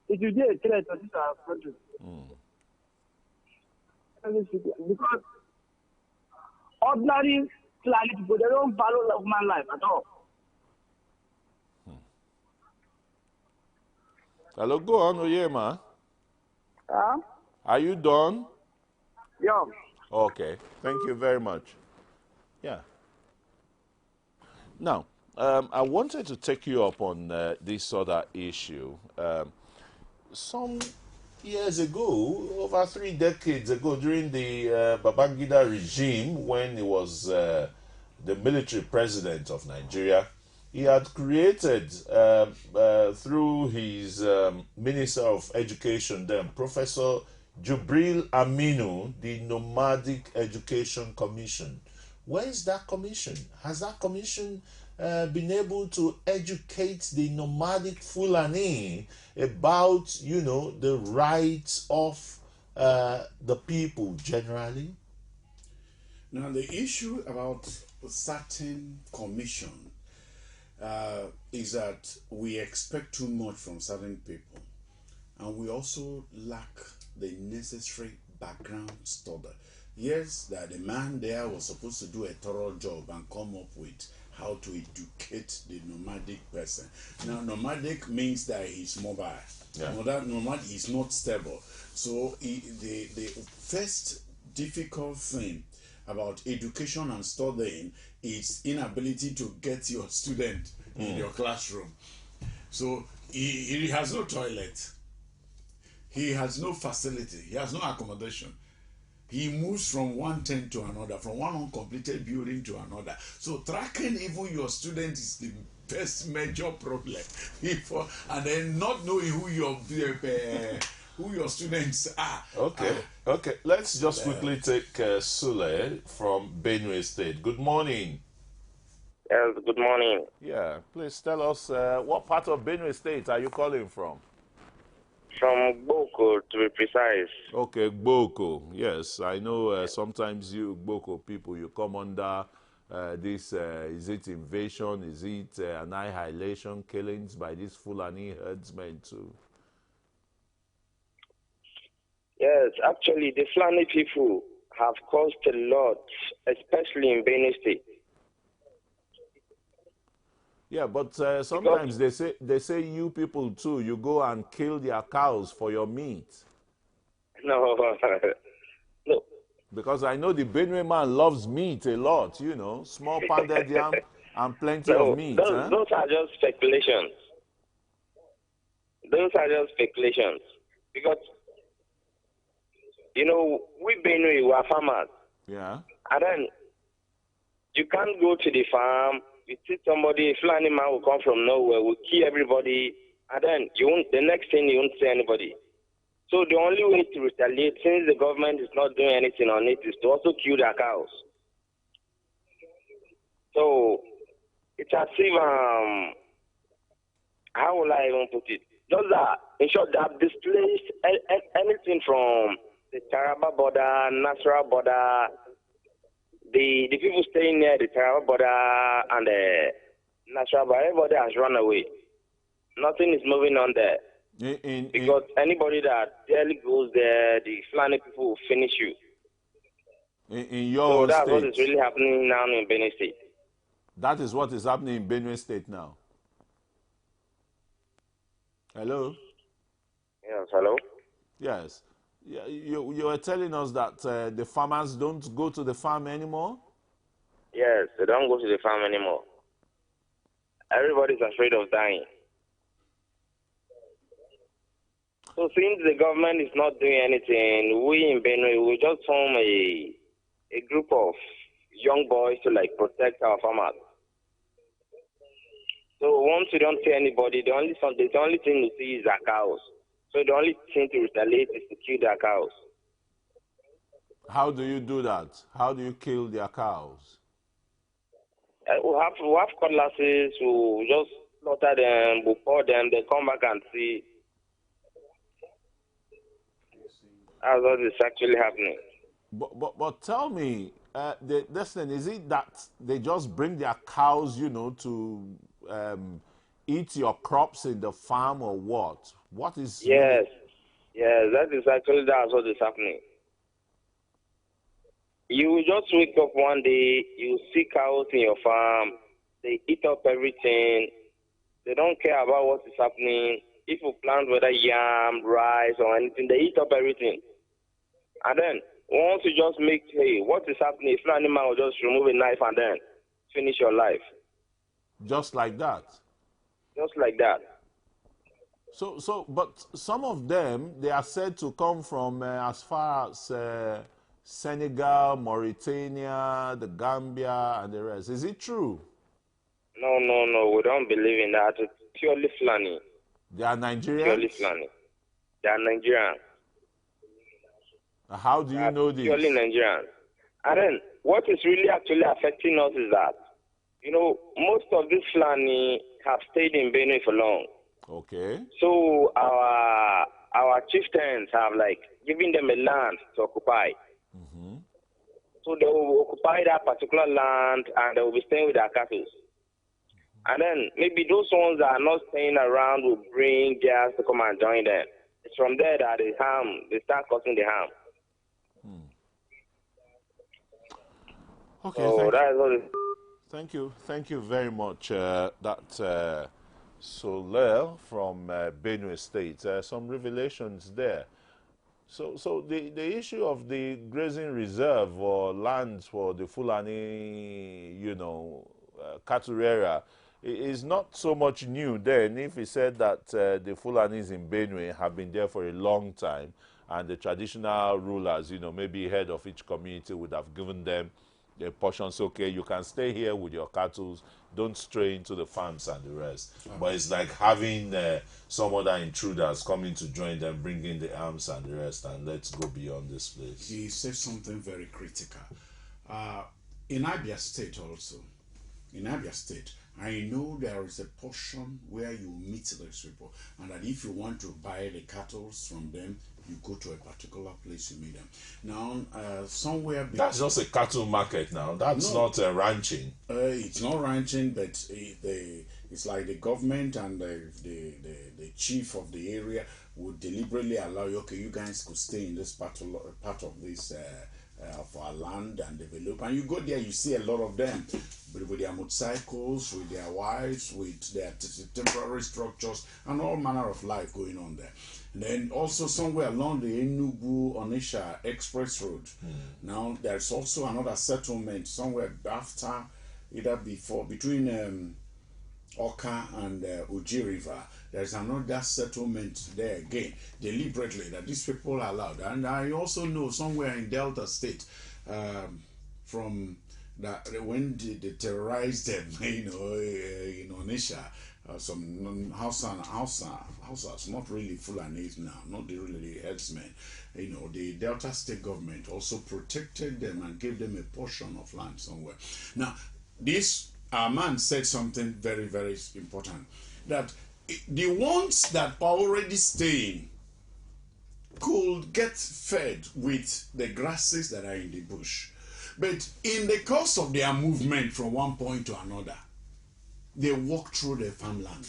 it will be a threat to this country. Because ordinary Fulani people, they don't value human life at all. Hello, go on, Oyema. Are you done? Yeah. Okay, thank you very much. Yeah. Now, I wanted to take you up on this other issue. Some years ago, over 3 decades ago, during the Babangida regime, when he was the military president of Nigeria, he had created, through his Minister of Education then, Professor Jubril Aminu, the Nomadic Education Commission. Where is that commission? Has that commission been able to educate the nomadic Fulani about, you know, the rights of the people generally? Now, the issue about a certain commission is that we expect too much from certain people, and we also lack the necessary background study. Yes, that the man there was supposed to do a thorough job and come up with how to educate the nomadic person. Now, nomadic means that he's mobile. Yeah. Nomad is not stable. So the first difficult thing about education and studying is inability to get your student in your classroom. So he has no toilet. He has no facility. He has no accommodation. He moves from one tent to another, from one uncompleted building to another. So tracking even your student is the first major problem. And then not knowing who your students are. Okay. Let's just quickly take Sule from Benue State. Good morning. Yes, good morning. Yeah, please tell us what part of Benue State are you calling from? From Boko, to be precise. Okay, Boko. Yes, I know sometimes you Boko people, you come under this, is it invasion, is it annihilation, killings by these Fulani herdsmen too? Yes, actually, the Fulani people have caused a lot, especially in Benue State. Yeah, but sometimes they say you people too, you go and kill their cows for your meat. No, no. Because I know the Benue man loves meat a lot, you know, small pounded yam and plenty of meat. Those are just speculations. Those are just speculations. Because, you know, we Benue, we are farmers. Yeah. And then you can't go to the farm. You see somebody, a Fulani man will come from nowhere, will kill everybody, and then the next thing you won't see anybody. So the only way to retaliate, since the government is not doing anything on it, is to also kill their cows. So it's as if, how will I even put it? Just that, in short, they have displaced anything from the Taraba border, Nasarawa border. The people staying near the Taraba border and the Nasarawa border, everybody has run away. Nothing is moving on there. Because anybody that barely goes there, the Fulani people will finish you. In your so that's state. what is really happening now in Benue State. That is what is happening in Benue State now. Hello? Yes, hello? Yes. You were telling us that the farmers don't go to the farm anymore? Yes, they don't go to the farm anymore. Everybody's afraid of dying. So since the government is not doing anything, we in Benue, we just form a group of young boys to like protect our farmers. So once we don't see anybody, the only thing we see is our cows. So the only thing to retaliate is to kill their cows. How do you do that? How do you kill their cows? We have cutlasses, we just slaughter them, we pour them, they come back and see. That's what is actually happening. But tell me, listen, is it that they just bring their cows, you know, to eat your crops in the farm or what? What is... Yes, that's what is happening. You will just wake up one day, you see cows in your farm, they eat up everything, they don't care about what is happening. If you plant whether yam, rice or anything, they eat up everything. And then, once you just make, hey, what is happening? If an animal will just remove a knife and then finish your life. Just like that? Just like that. But some of them, they are said to come from as far as Senegal, Mauritania, the Gambia, and the rest. Is it true? No. We don't believe in that. It's purely Fulani. They are Nigerians? Purely Fulani. They are Nigerian. How do you know this? Purely Nigerian. And then what is really actually affecting us is that, most of these Fulani have stayed in Benue for long. Okay. So our chieftains have given them a land to occupy. Mm-hmm. So they will occupy that particular land and they will be staying with their cattle. And then maybe those ones that are not staying around will bring theirs to come and join them. It's from there that they start causing the harm. Okay, thank you very much. Soler from Benue State. Some revelations there. So the issue of the grazing reserve or lands for the Fulani, cattle area is not so much new then. If he said that the Fulanis in Benue have been there for a long time, and the traditional rulers, maybe head of each community would have given them the portions, okay, you can stay here with your cattle, don't stray into the farms and the rest. But it's like having some other intruders coming to join them, bringing the arms and the rest, and let's go beyond this place. He said something very critical. In Abia State also, I know there is a portion where you meet those people, and that if you want to buy the cattle from them, you go to a particular place, you meet them. Now, somewhere... That's just a cattle market now. That's not ranching. It's not ranching, but it's like the government and the chief of the area would deliberately allow you, okay, you guys could stay in this part of this of our land and develop. And you go there, you see a lot of them with their motorcycles, with their wives, with their temporary structures, and all manner of life going on there. And then also somewhere along the Enugu-Onitsha Express Road. Now there's also another settlement somewhere after, between Oka and Uji River. There's another settlement there again, deliberately, that these people are allowed. And I also know somewhere in Delta State, from when they terrorized them, in Onitsha, some Hausas, not really Fulanis now, not really herdsmen. The Delta State government also protected them and gave them a portion of land somewhere. Now, our man said something very, very important, that the ones that are already staying could get fed with the grasses that are in the bush. But in the course of their movement from one point to another, they walk through the farmland.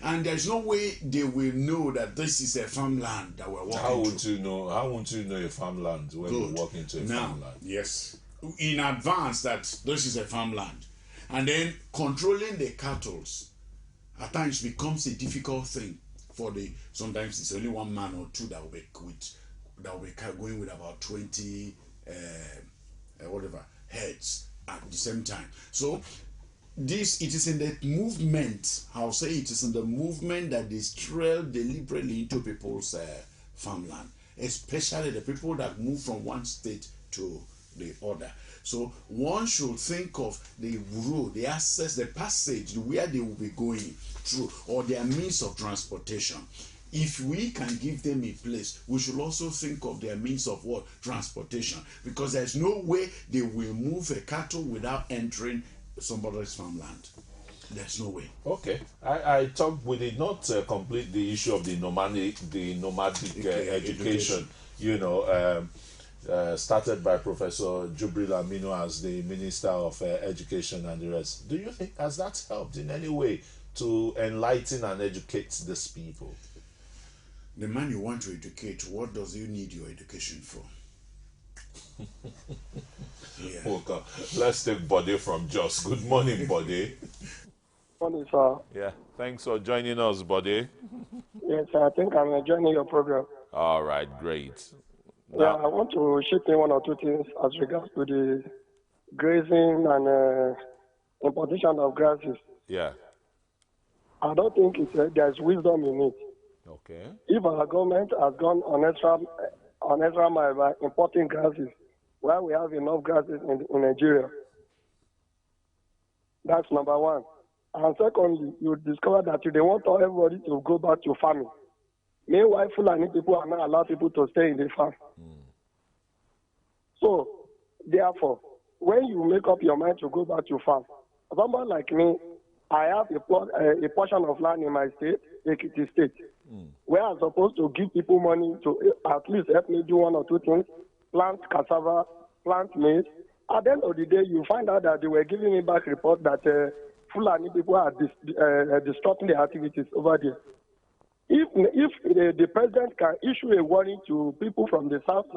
And there's no way they will know that this is a farmland that we're walking through. How won't you know a farmland when you walk into a farmland? Yes. In advance that this is a farmland. And then controlling the cattle at times becomes a difficult thing sometimes it's only one man or two that will be going with about 20 heads at the same time. So it is in the movement, I'll say it is in the movement that they trail deliberately into people's farmland, especially the people that move from one state to the other. So one should think of the road, the access, the passage, where they will be going through, or their means of transportation. If we can give them a place, we should also think of their means of what? Transportation. Because there's no way they will move a cattle without entering somebody's farmland. There's no way. Okay. I thought we did not complete the issue of the nomadic education. Started by Professor Jubril Aminu as the Minister of Education and the rest. Do you think has that helped in any way to enlighten and educate these people? The man you want to educate, what does he need your education for? Yeah. Okay. Let's take Bode from Jos. Good morning, Bode. Morning, sir. Yeah, thanks for joining us, Bode. Yes, I think I'm enjoying your program. All right, great. Yeah, I want to chip in one or two things as regards to the grazing and importation of grasses. Yeah. I don't think there's wisdom in it. Okay. If our government has gone on extra mile by importing grasses, where we have enough grasses in Nigeria, that's number one. And secondly, you discover that they want everybody to go back to farming. Meanwhile, Fulani people are not allowed people to stay in the farm. So, therefore, when you make up your mind to go back to farm, someone like me, I have a portion of land in my state, Ekiti State, where I'm supposed to give people money to at least help me do one or two things, plant cassava, plant maize. At the end of the day, you find out that they were giving me back report that Fulani people are disrupting the activities over there. If the president can issue a warning to people from the south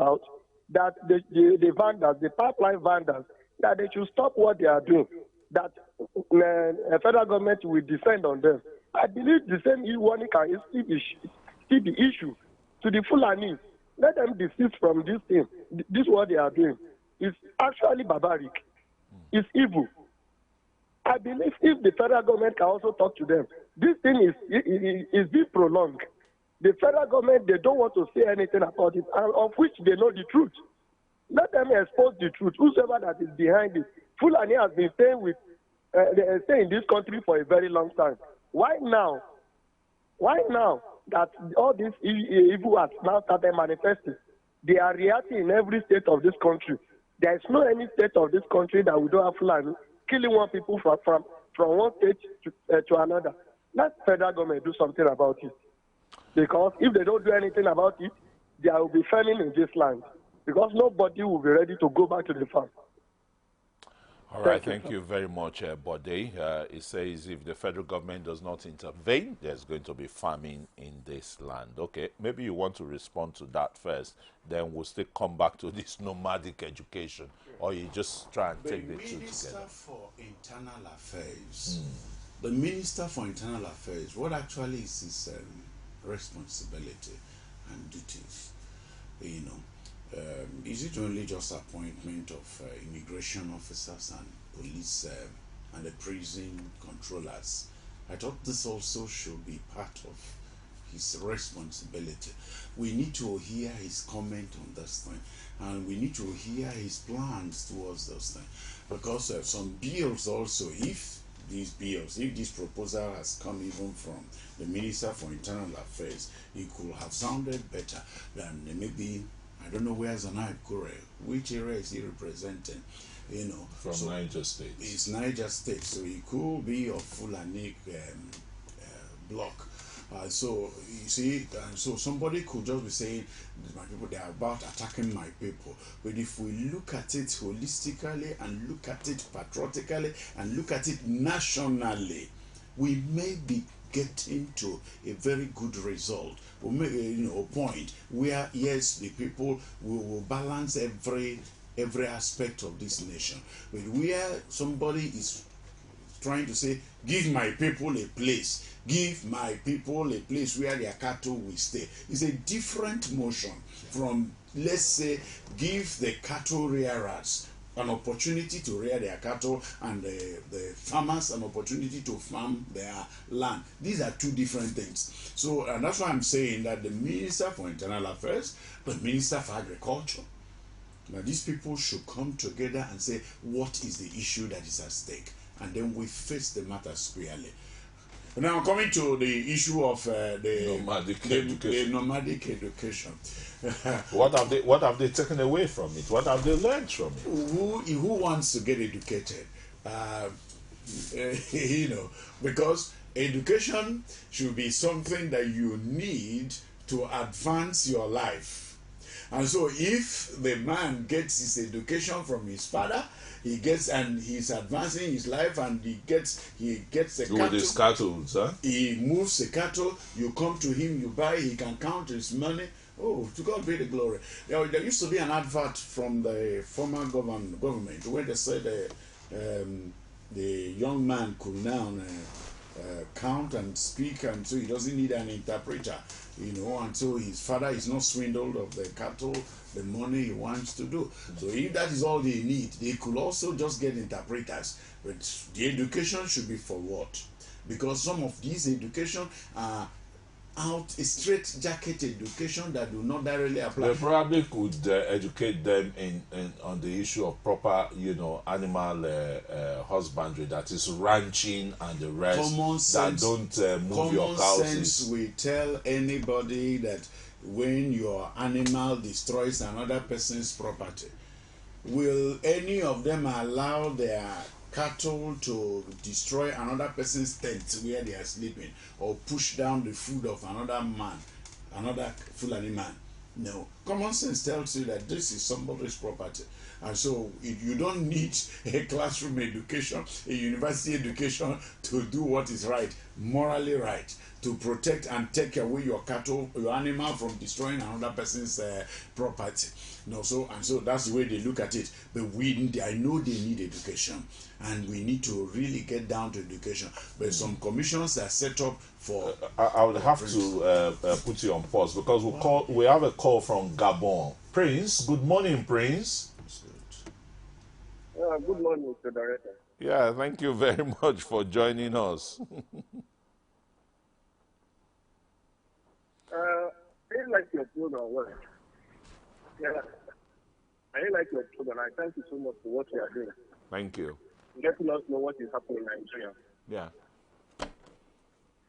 that the vendors, the pipeline vendors, that they should stop what they are doing, that a federal government will descend on them. I believe the same warning can still be issued to the Fulani. Let them desist from this thing. This is what they are doing. It's actually barbaric. It's evil. I believe if the federal government can also talk to them, this thing is being prolonged. The federal government, they don't want to say anything about it, and of which they know the truth. Let them expose the truth, whosoever that is behind it. Fulani has been staying in this country for a very long time. Why now? Why now that all this evil has now started manifesting? They are reacting in every state of this country. There is no any state of this country that we don't have Fulani killing one people from one state to another. Let federal government do something about it. Because if they don't do anything about it, there will be famine in this land. Because nobody will be ready to go back to the farm. All right, thank you very much, Bode. It says if the federal government does not intervene, there's going to be famine in this land. Okay, maybe you want to respond to that first, then we'll still come back to this nomadic education, or you just try and take the two together. The Minister for Internal Affairs, what actually is his responsibility and duties? You know, is it only just appointment of immigration officers and police and the prison controllers? I thought this also should be part of his responsibility. We need to hear his comment on this thing, and we need to hear his plans towards those things, because some bills also, if this proposal has come even from the Minister for Internal Affairs, it could have sounded better than maybe, I don't know where's Anarchy, which area is he representing? You know, from so Niger State. It's Niger State, so it could be of Fulani block. So you see, so somebody could just be saying, my people, they are about attacking my people. But if we look at it holistically and look at it patriotically and look at it nationally, we may be getting to a very good result. We may, a point where, yes, the people will balance every aspect of this nation. But where somebody is trying to say, give my people a place, give my people a place where their cattle will stay, it's a different motion from, let's say, give the cattle rearers an opportunity to rear their cattle and the farmers an opportunity to farm their land. These are two different things. So, and that's why I'm saying that the Minister for Internal Affairs, the Minister for Agriculture, now these people should come together and say, what is the issue that is at stake? And then we face the matter squarely. Now, coming to the issue of the nomadic education. What have they taken away from it? What have they learned from it? Who wants to get educated? Because education should be something that you need to advance your life. And so if the man gets his education from his father, he's advancing his life, and he gets the cattle. With his cattle, huh? He moves the cattle, you come to him, you buy, he can count his money. Oh, to God be the glory. There used to be an advert from the former government where they said the young man could now count and speak, and so he doesn't need an interpreter, and so his father is not swindled of the cattle, the money he wants to do. So if that is all they need, they could also just get interpreters. But the education should be for what? because some of these education are out a straight jacket education that do not directly apply. They probably could educate them in on the issue of proper, animal husbandry, that is ranching and the rest. Common sense, that don't move your cows. Common sense will tell anybody that when your animal destroys another person's property, will any of them allow their cattle to destroy another person's tent where they are sleeping, or push down the food of another man, another Fulani man? No. Common sense tells you that this is somebody's property. And so you don't need a classroom education, a university education to do what is right, morally right, to protect and take away your cattle, your animal from destroying another person's property. No, so that's the way they look at it. But I know they need education, and we need to really get down to education. But some commissions are set up for. I would have to put you on pause because we have a call from Gabon. Prince, good morning, Prince. Good morning, Mr. Director. Yeah, thank you very much for joining us. I like your program. Well, yeah, I like your program. I thank you so much for what you are doing. Thank you. Letting us know what is happening in Nigeria. Yeah.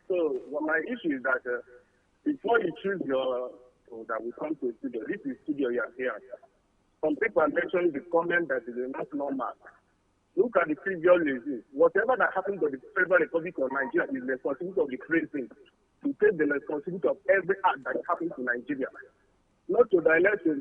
So, my issue is that before you choose that we come to a studio, this is studio you are here. Some people are mentioning the comment that is not normal. Look at the previous regime. Whatever that happened to the Federal Republic of Nigeria is the responsibility of the president to take the responsibility of every act that happens to Nigeria. Not to the election.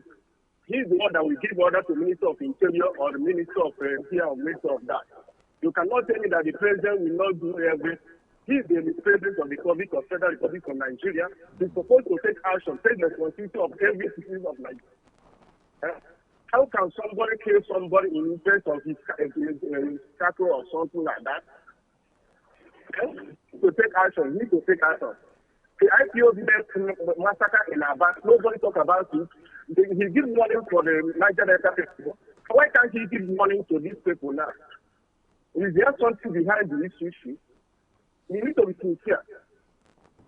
He's the one that will give order to Minister of Interior or the Minister of here or Minister of that. You cannot tell me that the president will not do everything. He's the president of the Republic of Federal Republic of Nigeria. He's supposed to take action, take the responsibility of every citizen of Nigeria. How can somebody kill somebody in defense of his cattle or something like that? To take action, he needs to take action. The IPOB massacre in Aba, nobody talk about it. He gives money for the Niger Delta people. Why can't he give money to these people now? Is there something behind this issue? We need to be sincere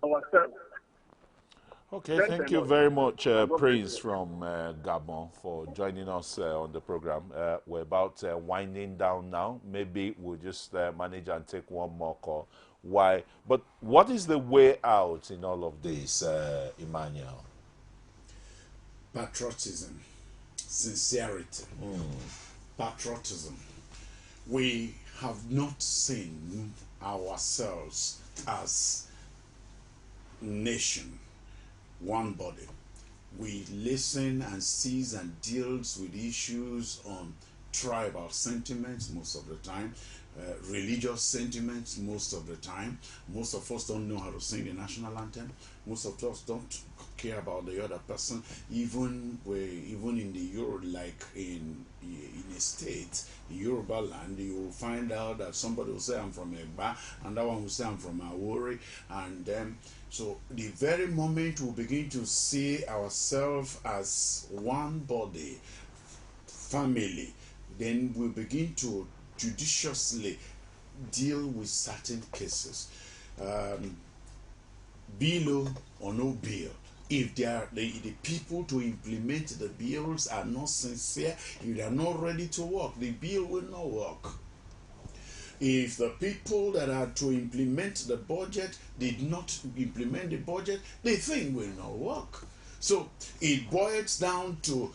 ourselves. Okay, thank you very much, Prince from Gabon, for joining us on the program. We're about winding down now. Maybe we'll just manage and take one more call. Why? But what is the way out in all of this, Emmanuel? Patriotism, sincerity, patriotism. We have not seen ourselves as nation, one body. We listen and sees and deals with issues on tribal sentiments most of the time, religious sentiments most of the time. Most of us don't know how to sing the national anthem. Most of us don't care about the other person. Even in the Euro, like in a state, in Yoruba land, you will find out that somebody will say I'm from Egba, and that one will say I'm from Awori, and so the very moment we begin to see ourselves as one body, family, then we begin to judiciously deal with certain cases. Bill or no bill, if they are the people to implement the bills are not sincere, if they are not ready to work, the bill will not work. If the people that are to implement the budget did not implement the budget, the thing will not work. So it boils down to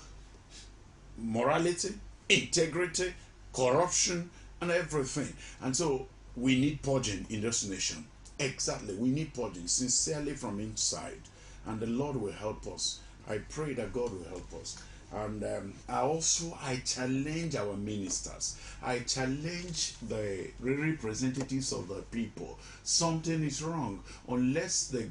morality, integrity, corruption, and everything. And so we need purging in this nation. Exactly, we need purging sincerely from inside. And the Lord will help us. I pray that God will help us. And I challenge our ministers. I challenge the representatives of the people. Something is wrong. Unless the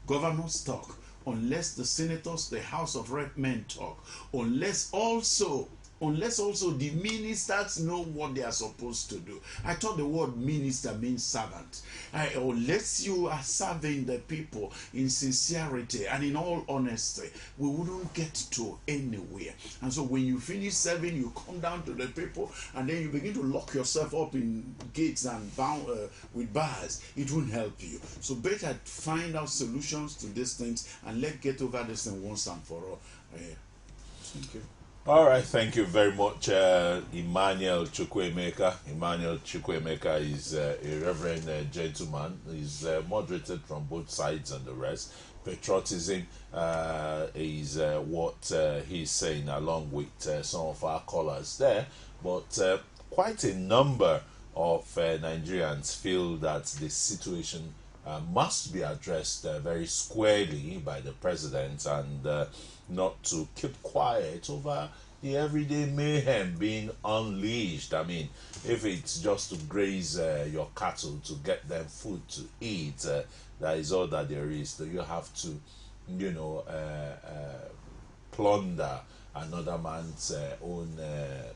governors talk, unless the senators, the House of Rep men talk, unless also unless also the ministers know what they are supposed to do. I thought the word minister means servant. Unless you are serving the people in sincerity and in all honesty, we wouldn't get to anywhere. And so when you finish serving, you come down to the people and then you begin to lock yourself up in gates and bound with bars. It won't help you. So better find out solutions to these things and let's get over this thing once and for all. Thank you. All right, thank you very much, Emmanuel Chukwuemeka. Emmanuel Chukwuemeka is a reverend gentleman. He's moderated from both sides and the rest. Patriotism is what he's saying, along with some of our callers there. But quite a number of Nigerians feel that the situation must be addressed very squarely by the president and not to keep quiet over the everyday mayhem being unleashed. I mean, if it's just to graze your cattle to get them food to eat, that is all that there is. So you have to, you know, plunder another man's own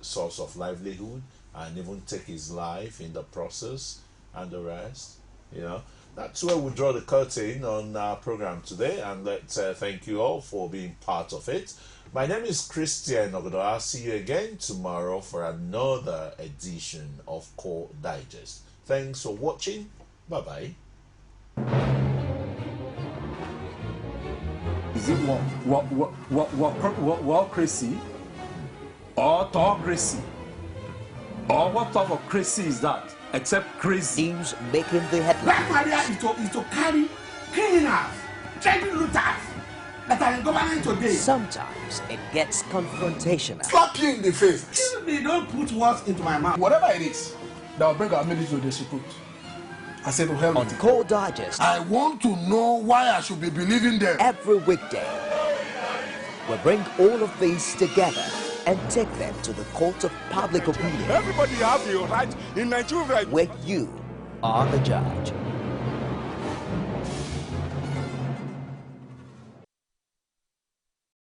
source of livelihood and even take his life in the process and the rest, you know. That's where we draw the curtain on our program today, and let's thank you all for being part of it. My name is Christian Ogodo. I'll see you again tomorrow for another edition of Core Digest. Thanks for watching. Bye-bye. Is it crazy or autocracy? Or what type of crazy is that? Except crazy. News making the headlines. Black Maria is to carry criminals, trading looters that are in government today. Sometimes it gets confrontational. Slap you in the face. Excuse me, don't put words into my mouth. Whatever it is that will bring our military to the Supreme. I said to hell. On Core Digest, I want to know why I should be believing them. Every weekday, we bring all of these together and take them to the court of public opinion. Everybody have the right in Nigeria. Where you are the judge.